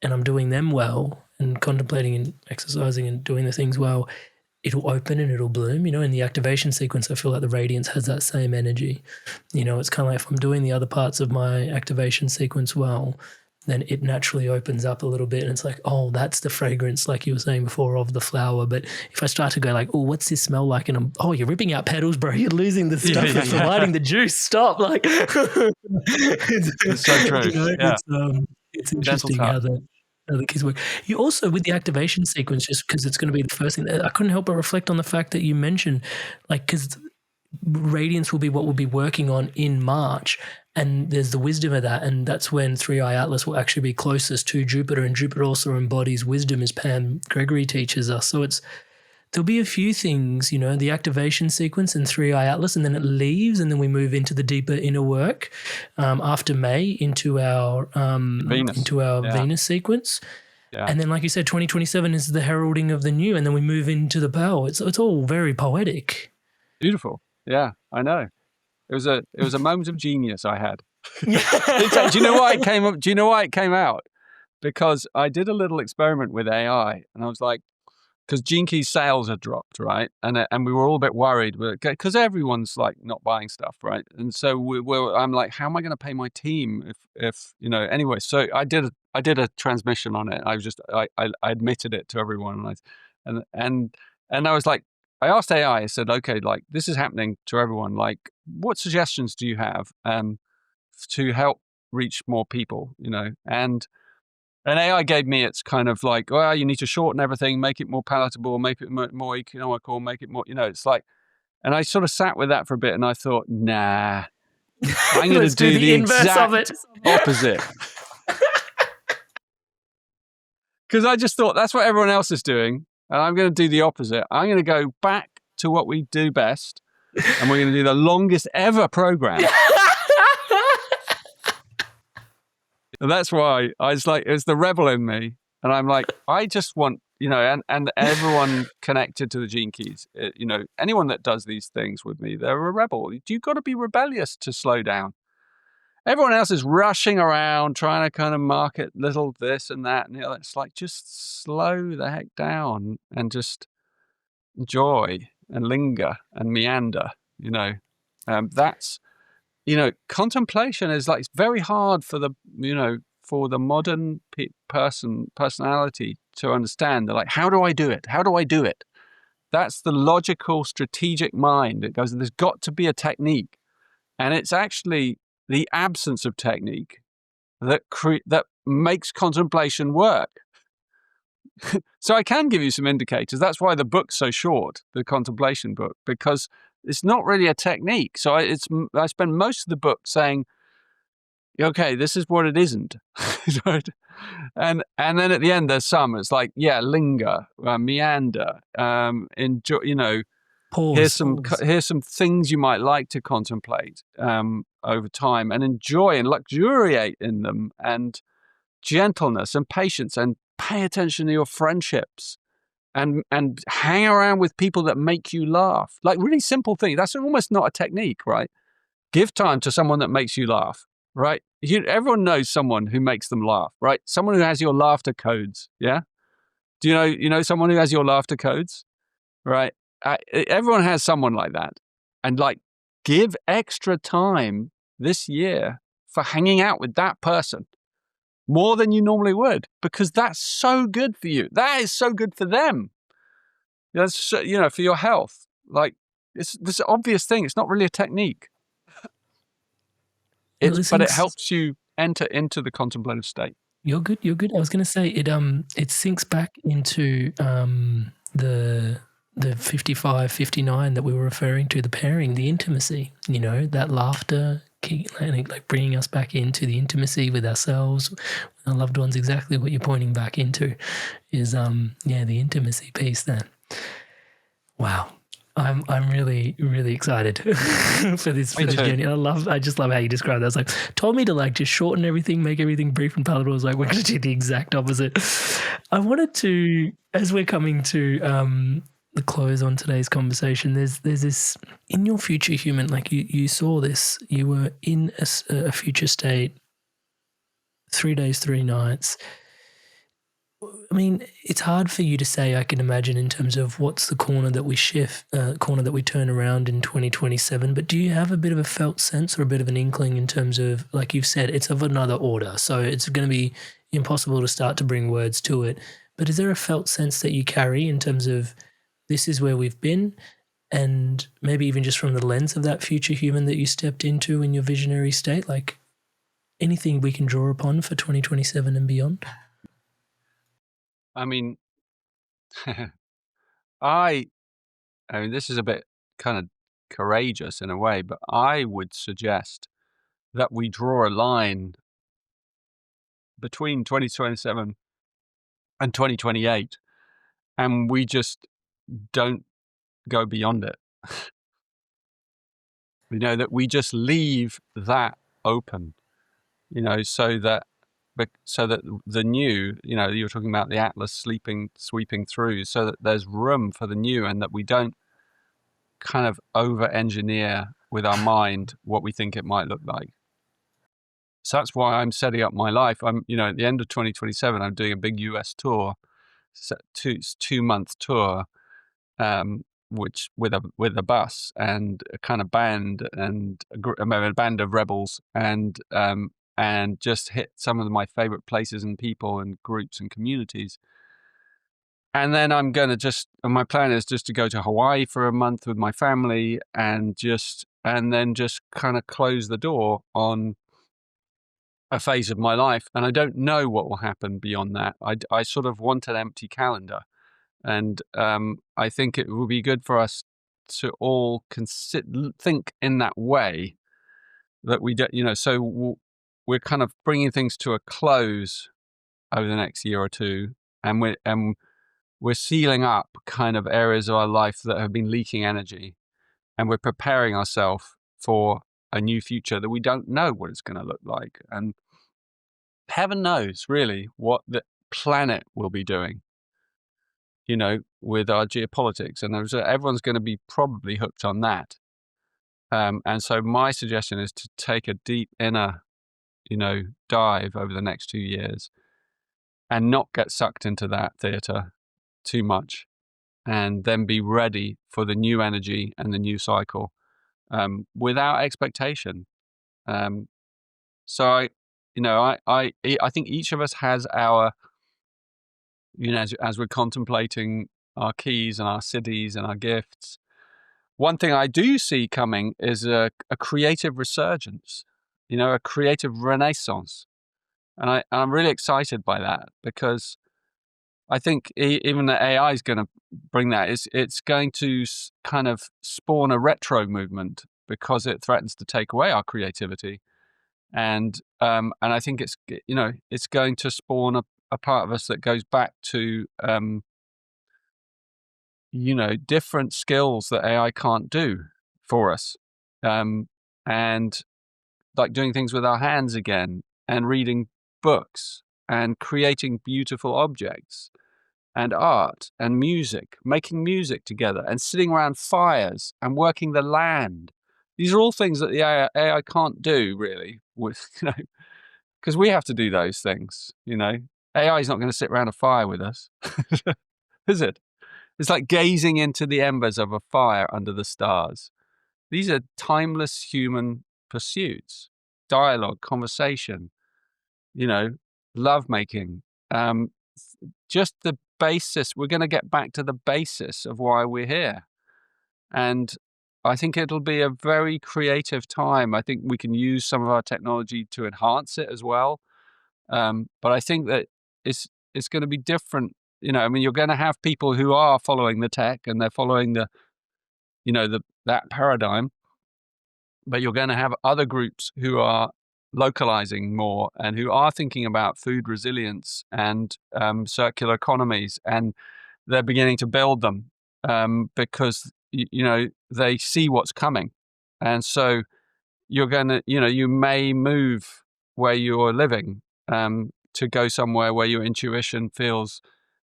S2: and I'm doing them well and contemplating and exercising and doing the things well, it'll open and it'll bloom. In the activation sequence, I feel like the Radiance has that same energy. It's kind of like if I'm doing the other parts of my activation sequence well, then it naturally opens up a little bit and it's like, oh, that's the fragrance, like you were saying before, of the flower. But if I start to go like, oh, what's this smell like? And you're ripping out petals, bro. You're losing the stuff that's providing the juice. Stop. Like,
S1: it's so true.
S2: It's interesting how the keys work. You also, with the activation sequence, just because it's going to be the first thing, I couldn't help but reflect on the fact that you mentioned, because Radiance will be what we'll be working on in March. And there's the wisdom of that. And that's when 3i Atlas will actually be closest to Jupiter. And Jupiter also embodies wisdom, as Pam Gregory teaches us. So there'll be a few things, the activation sequence in 3i Atlas, and then it leaves, and then we move into the deeper inner work after May into our Venus sequence. Yeah. And then, like you said, 2027 is the heralding of the new, and then we move into the Pearl. It's all very poetic.
S1: Beautiful. Yeah, I know. It was a moment of genius I had. Do you know why it came up? Do you know why it came out? Because I did a little experiment with AI, and I was like, because Gene Key's sales had dropped, right? And we were all a bit worried because everyone's like not buying stuff, right? And so I'm like, how am I going to pay my team if anyway? So I did a transmission on it. I admitted it to everyone, and I was like, I asked AI. I said, okay, like this is happening to everyone. Like, what suggestions do you have to help reach more people? And AI gave me its kind of like, well, you need to shorten everything, make it more palatable, make it more economical, make it more, it's like, and I sort of sat with that for a bit and I thought, nah, I'm going to do the exact opposite. Because I just thought that's what everyone else is doing. And I'm going to do the opposite. I'm going to go back to what we do best. And we're going to do the longest ever program. And that's why I was like, it's the rebel in me. And I'm like, I just want, and everyone connected to the Gene Keys, anyone that does these things with me, they're a rebel. You've got to be rebellious to slow down. Everyone else is rushing around, trying to kind of market little this and that. And it's like, just slow the heck down and just enjoy and linger and meander, That's contemplation is like, it's very hard for the modern personality to understand. They're like, how do I do it? How do I do it? That's the logical, strategic mind. It goes, there's got to be a technique. And it's actually the absence of technique that makes contemplation work. So I can give you some indicators. That's why the book's so short, the contemplation book, because it's not really a technique. So I spend most of the book saying, okay, this is what it isn't. Right? And then at the end, there's some. It's like, linger, meander, enjoy. Here's some things you might like to contemplate over time, and enjoy and luxuriate in them, and gentleness and patience, and pay attention to your friendships, and hang around with people that make you laugh. Like, really simple things. That's almost not a technique, right? Give time to someone that makes you laugh, right? Everyone knows someone who makes them laugh, right? Someone who has your laughter codes, yeah? Do you know someone who has your laughter codes, right? Everyone has someone like that. And like, give extra time this year for hanging out with that person, more than you normally would, because that's so good for you. That is so good for them. That's for your health. Like, it's this obvious thing. It's not really a technique. But it helps you enter into the contemplative state.
S2: You're good. I was going to say it sinks back into the 55, 59 that we were referring to, the pairing, the intimacy. That laughter, like bringing us back into the intimacy with ourselves, with our loved ones. Exactly what you're pointing back into is the intimacy piece. Then, wow. I'm really, really excited for this journey. I just love how you describe that. It's like, told me to like just shorten everything, make everything brief and palatable. I was like, we're going to do the exact opposite. I wanted to, as we're coming to the close on today's conversation, there's this in your future human, like you saw this, you were in a future state, 3 days, 3 nights. I mean, it's hard for you to say, I can imagine, in terms of what's the corner that we corner that we turn around in 2027. But do you have a bit of a felt sense or a bit of an inkling in terms of, like you've said, it's of another order, so it's going to be impossible to start to bring words to it. But is there a felt sense that you carry in terms of this is where we've been, and maybe even just from the lens of that future human that you stepped into in your visionary state, like anything we can draw upon for 2027 and beyond?
S1: I mean, I mean, this is a bit kind of courageous in a way, but I would suggest that we draw a line between 2027 and 2028, and we just don't go beyond it. That we just leave that open, so that the new, you were talking about the atlas sweeping through, so that there's room for the new, and that we don't kind of over-engineer with our mind what we think it might look like. So that's why I'm setting up my life. I'm, at the end of 2027, I'm doing a big US tour, 2-month tour, which with a bus and a kind of band and a band of rebels, and just hit some of my favorite places and people and groups and communities. And then I'm going to my plan is just to go to Hawaii for a month with my family, and then just kind of close the door on a phase of my life. And I don't know what will happen beyond that. I sort of want an empty calendar. And I think it will be good for us to all think in that way, that we don't, so we're kind of bringing things to a close over the next year or two, and we're sealing up kind of areas of our life that have been leaking energy, and we're preparing ourselves for a new future that we don't know what it's going to look like. And heaven knows really what the planet will be doing, with our geopolitics, and everyone's going to be probably hooked on that. And so my suggestion is to take a deep inner, dive over the next 2 years, and not get sucked into that theater too much, and then be ready for the new energy and the new cycle, without expectation. So I think each of us has our, as we're contemplating our keys and our siddhis and our gifts. One thing I do see coming is a creative resurgence, a creative renaissance. And I'm really excited by that, because I think even the AI is going to bring that. It's going to kind of spawn a retro movement, because it threatens to take away our creativity. And I think it's going to spawn a part of us that goes back to different skills that AI can't do for us, and like doing things with our hands again, and reading books, and creating beautiful objects, and art, and music, making music together, and sitting around fires, and working the land. These are all things that the AI can't do, really, with, because we have to do those things. AI is not going to sit around a fire with us, is it? It's like gazing into the embers of a fire under the stars. These are timeless human pursuits: dialogue, conversation, lovemaking. Just the basis. We're going to get back to the basis of why we're here. And I think it'll be a very creative time. I think we can use some of our technology to enhance it as well. But I think that it's going to be different. You're going to have people who are following the tech, and they're following that paradigm. But you're going to have other groups who are localizing more, and who are thinking about food resilience and circular economies, and they're beginning to build them because they see what's coming. And so you're going to you may move where you're living to go somewhere where your intuition feels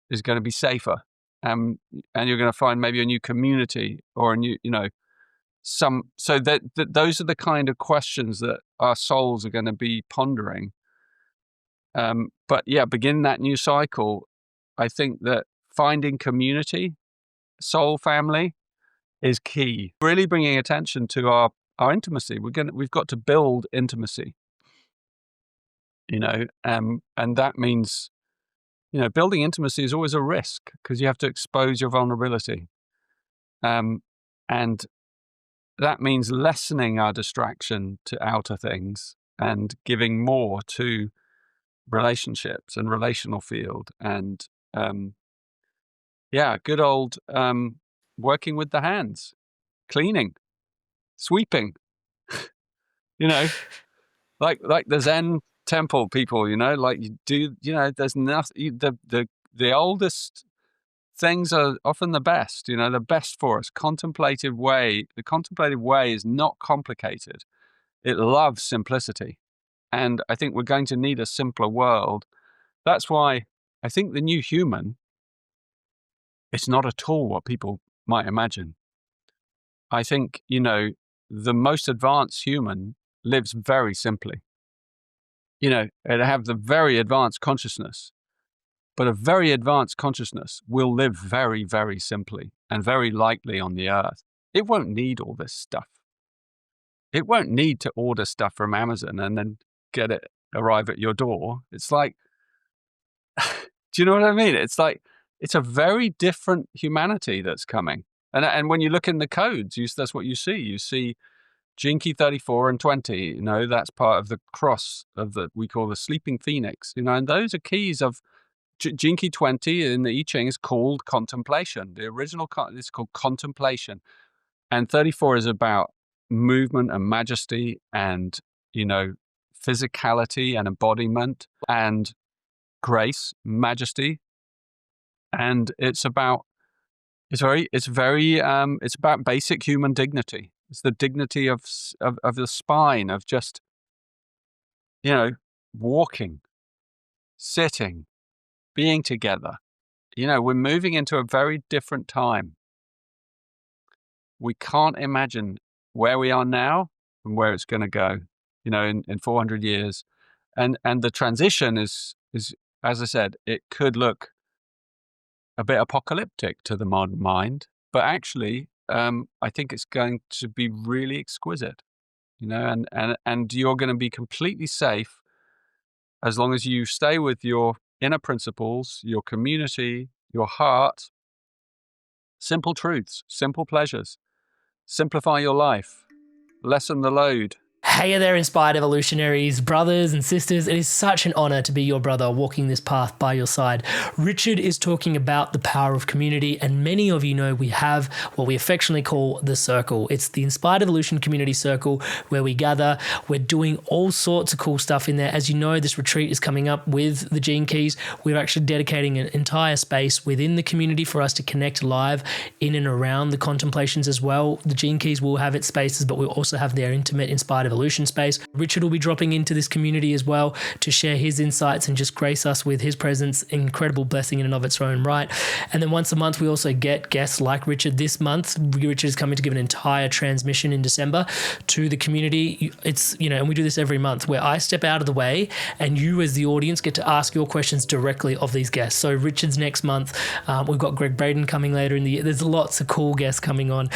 S1: is going to be safer, and you're going to find maybe a new community, or a new so that those are the kind of questions that our souls are going to be pondering. But yeah, beginning that new cycle, I think that finding community, soul family, is key. Really bringing attention to our intimacy. We've got to build intimacy, and that means, building intimacy is always a risk, because you have to expose your vulnerability. And that means lessening our distraction to outer things, and giving more to relationships and relational field, and good old working with the hands, cleaning, sweeping, like the Zen temple people, like you do, there's nothing, the oldest things are often the best, the best for us. The contemplative way is not complicated. It loves simplicity. And I think we're going to need a simpler world. That's why I think the new human, it's not at all what people might imagine. I think, the most advanced human lives very simply. It have the very advanced consciousness, but a very advanced consciousness will live very, very simply and very lightly on the earth. It won't need all this stuff. It won't need to order stuff from Amazon and then get it arrive at your door. It's like, do you know what I mean? It's like, it's a very different humanity that's coming. And when you look in the codes, that's what you see. You see Gene Key 34 and 20, that's part of the cross of we call the sleeping phoenix, and those are keys of Gene Key 20 in the I Ching is called contemplation. The original is called contemplation. And 34 is about movement and majesty and, physicality and embodiment and grace, majesty. And it's about basic human dignity. It's the dignity of the spine, of just, walking, sitting, being together. We're moving into a very different time. We can't imagine where we are now and where it's going to go, in 400 years. And the transition is, as I said, it could look a bit apocalyptic to the modern mind, but actually, I think it's going to be really exquisite. and you're going to be completely safe as long as you stay with your inner principles, your community, your heart, simple truths, simple pleasures, simplify your life, lessen the load.
S2: Hey there, inspired evolutionaries, brothers and sisters. It is such an honor to be your brother walking this path by your side. Richard is talking about the power of community, and many of you know we have what we affectionately call the circle. It's the Inspired Evolution Community Circle where we gather. We're doing all sorts of cool stuff in there. As you know, this retreat is coming up with the Gene Keys. We're actually dedicating an entire space within the community for us to connect live in and around the contemplations as well. The Gene Keys will have its spaces, but we'll also have their intimate Inspired Evolution space. Richard will be dropping into this community as well to share his insights and just grace us with his presence. Incredible blessing in and of its own right. And then once a month, we also get guests like Richard. This month, Richard is coming to give an entire transmission in December to the community. It's, and we do this every month where I step out of the way and you as the audience get to ask your questions directly of these guests. So Richard's next month. We've got Greg Braden coming later in the year. There's lots of cool guests coming on,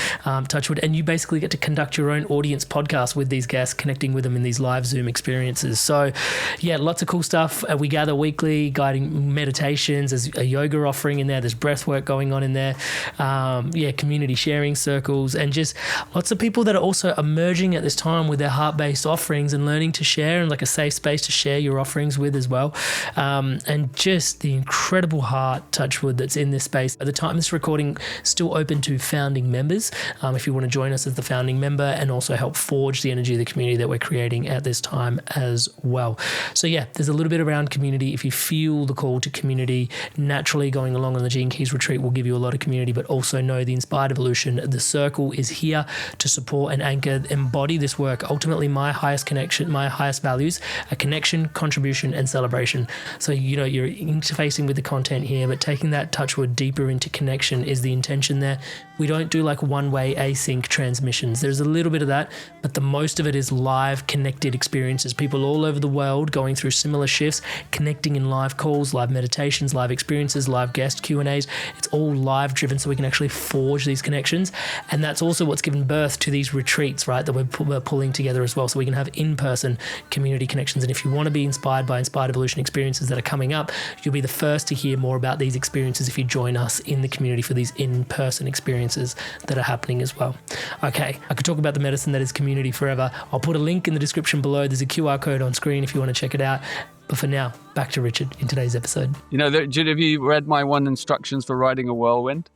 S2: Touchwood, and you basically get to conduct your own audience podcast with these guests, connecting with them in these live Zoom experiences. So yeah, lots of cool stuff. We gather weekly, guiding meditations. There's a yoga offering in there. There's breath work going on in there. Community sharing circles, and just lots of people that are also emerging at this time with their heart-based offerings and learning to share, and like a safe space to share your offerings with as well. And just the incredible heart, Touchwood, that's in this space. At the time of this recording, still open to founding members. If you want to join us as the founding member and also help forge the energy of the community that we're creating at this time as well. So yeah, there's a little bit around community. If you feel the call to community, naturally going along on the Gene Keys retreat will give you a lot of community, but also know the Inspired Evolution, the circle is here to support and anchor, embody this work. Ultimately, my highest connection, my highest values are connection, contribution, and celebration. So, you're interfacing with the content here, but taking that Touchwood deeper into connection is the intention there. We don't do like one-way async transmissions. There's a little bit of that, but the most of it is live connected experiences. People all over the world going through similar shifts, connecting in live calls, live meditations, live experiences, live guest Q&As. It's all live driven so we can actually forge these connections. And that's also what's given birth to these retreats, right, that we're pulling together as well, so we can have in-person community connections. And if you want to be inspired by Inspired Evolution experiences that are coming up, you'll be the first to hear more about these experiences if you join us in the community for these in-person experiences that are happening as well. Okay, I could talk about the medicine that is community forever. I'll put a link in the description below. There's a QR code on screen if you want to check it out. But for now, back to Richard in today's episode.
S1: Have you read my 1 instructions for riding a whirlwind?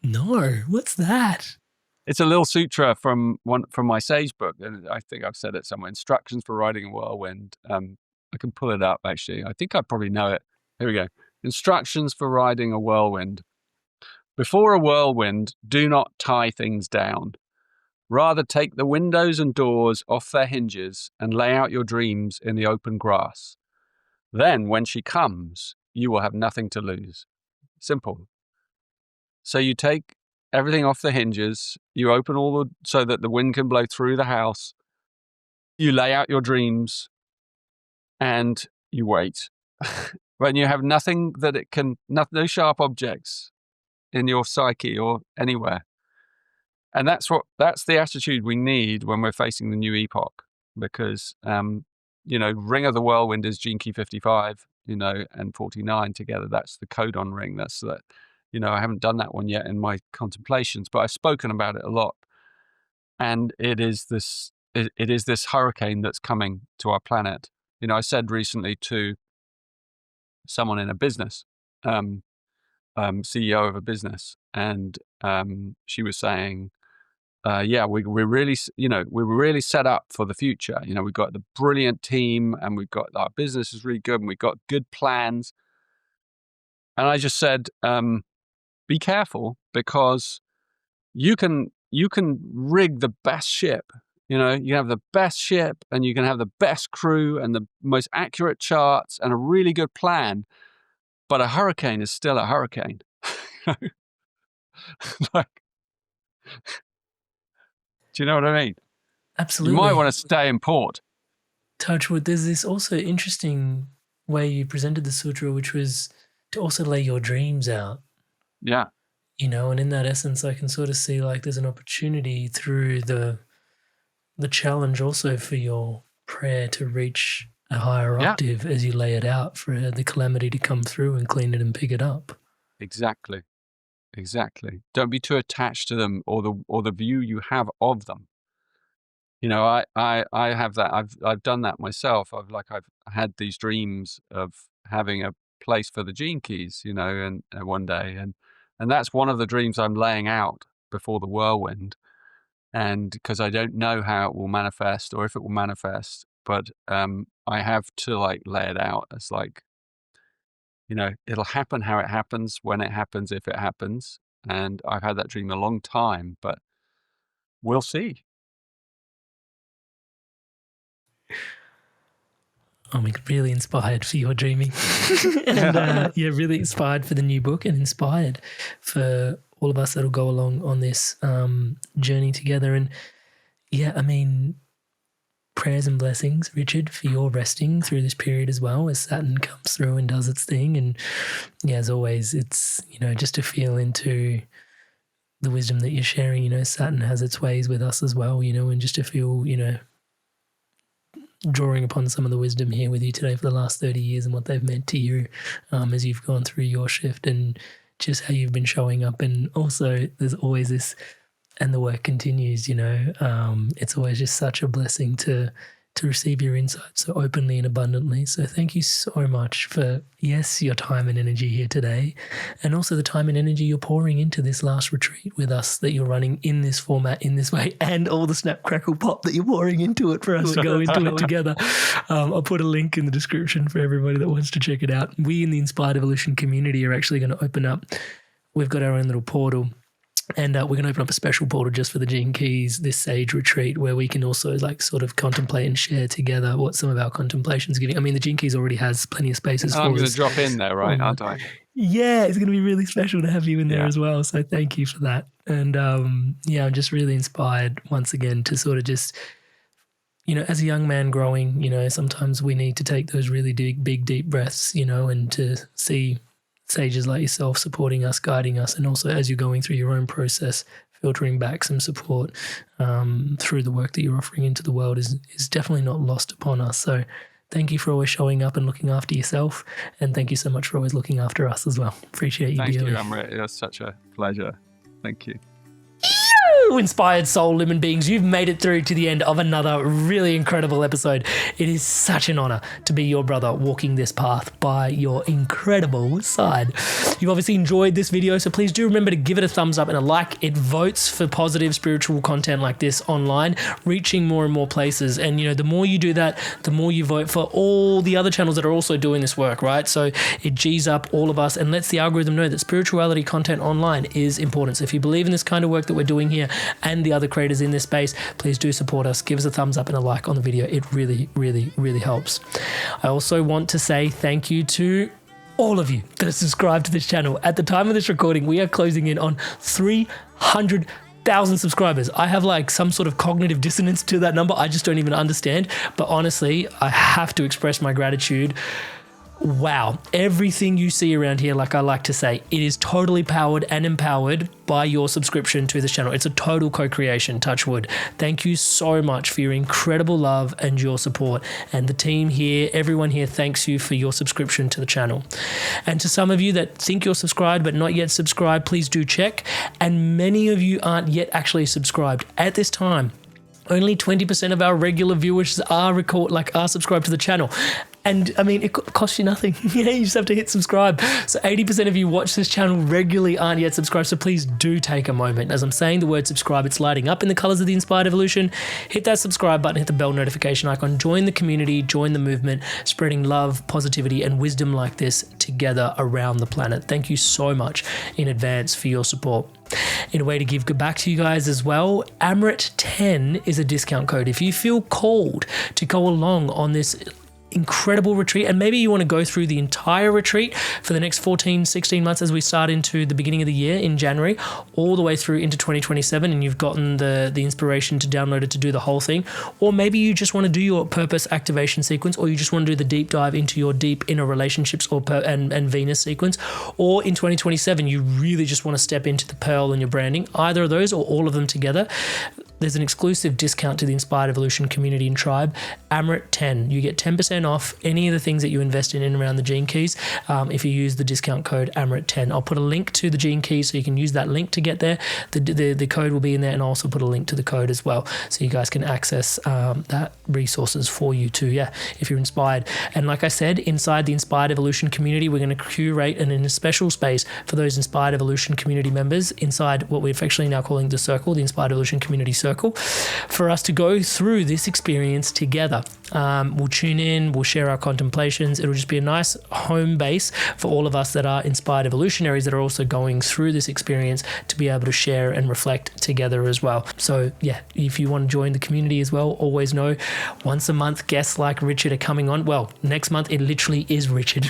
S2: No, what's that?
S1: It's a little sutra from my Sage book, and I think I've said it somewhere. Instructions for riding a whirlwind. I can pull it up, actually. I think I probably know it. Here we go. Instructions for riding a whirlwind. Before a whirlwind, do not tie things down. Rather, take the windows and doors off their hinges and lay out your dreams in the open grass. Then, when she comes, you will have nothing to lose. Simple. So you take everything off the hinges, you open so that the wind can blow through the house, you lay out your dreams, and you wait. When you have nothing no sharp objects in your psyche or anywhere. And that's the attitude we need when we're facing the new epoch, because, Ring of the Whirlwind is Gene Key 55, and 49 together. That's the codon ring. That's that, I haven't done that one yet in my contemplations, but I've spoken about it a lot. And it is this hurricane that's coming to our planet. I said recently to someone in a business, CEO of a business, and she was saying, we're really set up for the future. We've got the brilliant team, and we've got our business is really good, and we've got good plans. And I just said, be careful, because you can rig the best ship. You can have the best ship, and you can have the best crew and the most accurate charts and a really good plan. But a hurricane is still a hurricane. Like, do you know what I mean?
S2: Absolutely.
S1: You might want to stay in port.
S2: Touchwood, there's this also interesting way you presented the sutra, which was to also lay your dreams out.
S1: Yeah.
S2: And in that essence, I can sort of see like there's an opportunity through the the challenge also for your prayer to reach a higher octave as you lay it out for the calamity to come through and clean it and pick it up.
S1: Exactly. Don't be too attached to them or the view you have of them. You know, I have that. I've done that myself. I've had these dreams of having a place for the gene keys, you know, and one day, and that's one of the dreams I'm laying out before the whirlwind, and because I don't know how it will manifest or if it will manifest, but I have to like lay it out as like, you know, it'll happen how it happens, when it happens, if it happens, and I've had that dream a long time, but we'll see.
S2: I'm really inspired for your dreaming and really inspired for the new book and inspired for all of us that'll go along on this journey together. And I mean, prayers and blessings, Richard, for your resting through this period as well as Saturn comes through and does its thing. And as always, it's, you know, just to feel into the wisdom that you're sharing. You know, Saturn has its ways with us as well, you know, and just to feel, you know, drawing upon some of the wisdom here with you today for the last 30 years and what they've meant to you as you've gone through your shift and just how you've been showing up. And also there's always this, and the work continues, you know, it's always just such a blessing to receive your insights so openly and abundantly. So thank you so much for, yes, your time and energy here today, and also the time and energy you're pouring into this last retreat with us that you're running in this format, in this way, and all the snap, crackle, pop that you're pouring into it for us to go into it together. I'll put a link in the description for everybody that wants to check it out. We in the Inspired Evolution community are actually going to open up, we've got our own little portal. And we're going to open up a special portal just for the Gene Keys, this Sage retreat, where we can also like sort of contemplate and share together what some of our contemplation's giving. I mean, the Gene Keys already has plenty of spaces for us.
S1: I'm going to drop in there, right? Aren't I?
S2: Yeah, it's going to be really special to have you in there as well. So thank you for that. And I'm just really inspired once again to sort of just, you know, as a young man growing, you know, sometimes we need to take those really big, deep breaths, you know, and to see sages like yourself supporting us, guiding us, and also as you're going through your own process, filtering back some support through the work that you're offering into the world is definitely not lost upon us. So thank you for always showing up and looking after yourself, and thank you so much for always looking after us as well. Appreciate you.
S1: Thank
S2: dearly.
S1: you, Amrit. It was such a pleasure. Thank you.
S2: Inspired soul living beings, you've made it through to the end of another really incredible episode. It is such an honor to be your brother walking this path by your incredible side. You've obviously enjoyed this video, so please do remember to give it a thumbs up and a like. It votes for positive spiritual content like this online, reaching more and more places. And you know, the more you do that, the more you vote for all the other channels that are also doing this work, right? So it G's up all of us and lets the algorithm know that spirituality content online is important. So if you believe in this kind of work that we're doing here and the other creators in this space, please do support us. Give us a thumbs up and a like on the video. It really, really, really helps. I also want to say thank you to all of you that are subscribed to this channel. At the time of this recording, we are closing in on 300,000 subscribers. I have like some sort of cognitive dissonance to that number. I just don't even understand. But honestly, I have to express my gratitude. Wow, everything you see around here, like I like to say, it is totally powered and empowered by your subscription to this channel. It's a total co-creation, touch wood. Thank you so much for your incredible love and your support. And the team here, everyone here thanks you for your subscription to the channel. And to some of you that think you're subscribed but not yet subscribed, please do check. And many of you aren't yet actually subscribed. At this time, only 20% of our regular viewers are subscribed to the channel. And I mean, it costs you nothing. You just have to hit subscribe. So 80% of you watch this channel regularly aren't yet subscribed. So please do take a moment. As I'm saying the word subscribe, it's lighting up in the colors of the Inspired Evolution. Hit that subscribe button, hit the bell notification icon, join the community, join the movement, spreading love, positivity, and wisdom like this together around the planet. Thank you so much in advance for your support. In a way to give back to you guys as well, Amrit10 is a discount code. If you feel called to go along on this incredible retreat, and maybe you want to go through the entire retreat for the next 16 months as we start into the beginning of the year in January, all the way through into 2027, and you've gotten the inspiration to download it to do the whole thing. Or maybe you just want to do your purpose activation sequence, or you just want to do the deep dive into your deep inner relationships and Venus sequence. Or in 2027, you really just want to step into the pearl and your branding. Either of those or all of them together. there's an exclusive discount to the Inspired Evolution community and tribe, AMRIT10. You get 10% off any of the things that you invest in and around the Gene Keys if you use the discount code AMRIT10. I'll put a link to the Gene Keys so you can use that link to get there. The code will be in there, and I'll also put a link to the code as well so you guys can access that resources for you too, if you're inspired. And like I said, inside the Inspired Evolution community, we're going to curate in a special space for those Inspired Evolution community members inside what we're affectionately now calling the Circle, the Inspired Evolution Community Circle, for us to go through this experience together. We'll tune in, we'll share our contemplations. It'll just be a nice home base for all of us that are inspired evolutionaries that are also going through this experience to be able to share and reflect together as well. So if you want to join the community as well, always know once a month guests like Richard are coming on. Well, next month it literally is Richard.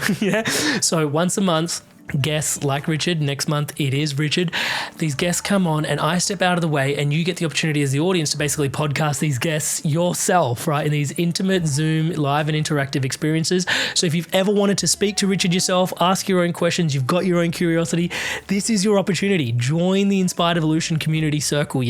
S2: So once a month, guests like Richard. Next month it is Richard. These guests come on and I step out of the way, and you get the opportunity as the audience to basically podcast these guests yourself, right, in these intimate Zoom live and interactive experiences. So if you've ever wanted to speak to Richard yourself, ask your own questions, you've got your own curiosity, this is your opportunity. Join the Inspired Evolution Community Circle,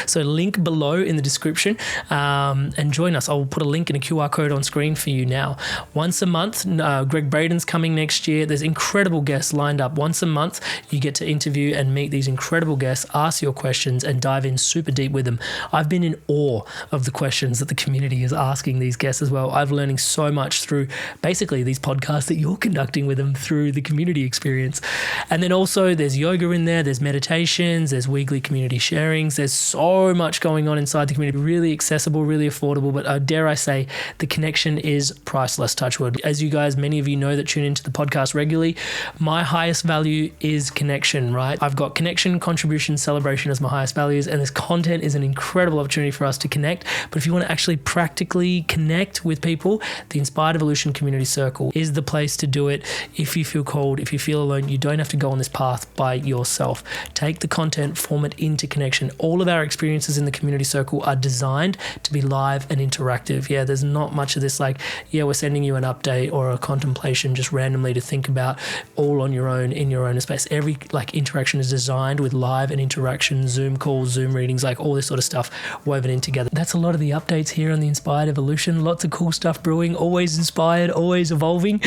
S2: So link below in the description and join us. I'll put a link and a QR code on screen for you now. Once a month, Greg Braden's coming next year. There's incredible guests lined up. Once a month, you get to interview and meet these incredible guests, ask your questions, and dive in super deep with them. I've been in awe of the questions that the community is asking these guests as well. I've learning so much through basically these podcasts that you're conducting with them through the community experience. And then also there's yoga in there, there's meditations, there's weekly community sharings. There's so much going on inside the community. Really accessible, really affordable, but dare I say, the connection is priceless, touchwood. As you guys, many of you know that tune into the podcast regularly, my highest value is connection, right? I've got connection, contribution, celebration as my highest values, and this content is an incredible opportunity for us to connect. But if you want to actually practically connect with people, the Inspired Evolution Community Circle is the place to do it. If you feel cold, if you feel alone, you don't have to go on this path by yourself. Take the content, form it into connection. All of our experiences in the community circle are designed to be live and interactive. There's not much of this we're sending you an update or a contemplation just randomly to think about all on your own in your own space. Every interaction is designed with live and interaction, Zoom calls, Zoom readings, all this sort of stuff woven in together. That's a lot of the updates here on the Inspired Evolution. Lots of cool stuff brewing, always inspired, always evolving.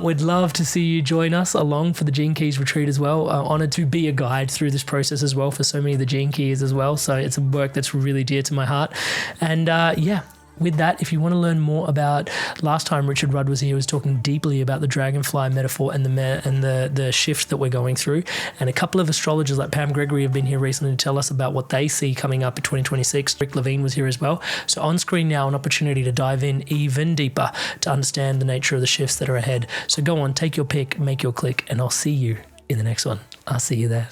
S2: We'd love to see you join us along for the Gene Keys retreat as well. Honored to be a guide through this process as well for so many of the Gene Keys as well. So it's a work that's really dear to my heart. And with that, if you want to learn more about, last time Richard Rudd was here, was talking deeply about the dragonfly metaphor and the shift that we're going through. And a couple of astrologers like Pam Gregory have been here recently to tell us about what they see coming up in 2026. Rick Levine was here as well. So on screen now, an opportunity to dive in even deeper to understand the nature of the shifts that are ahead. So go on, take your pick, make your click, and I'll see you in the next one. I'll see you there.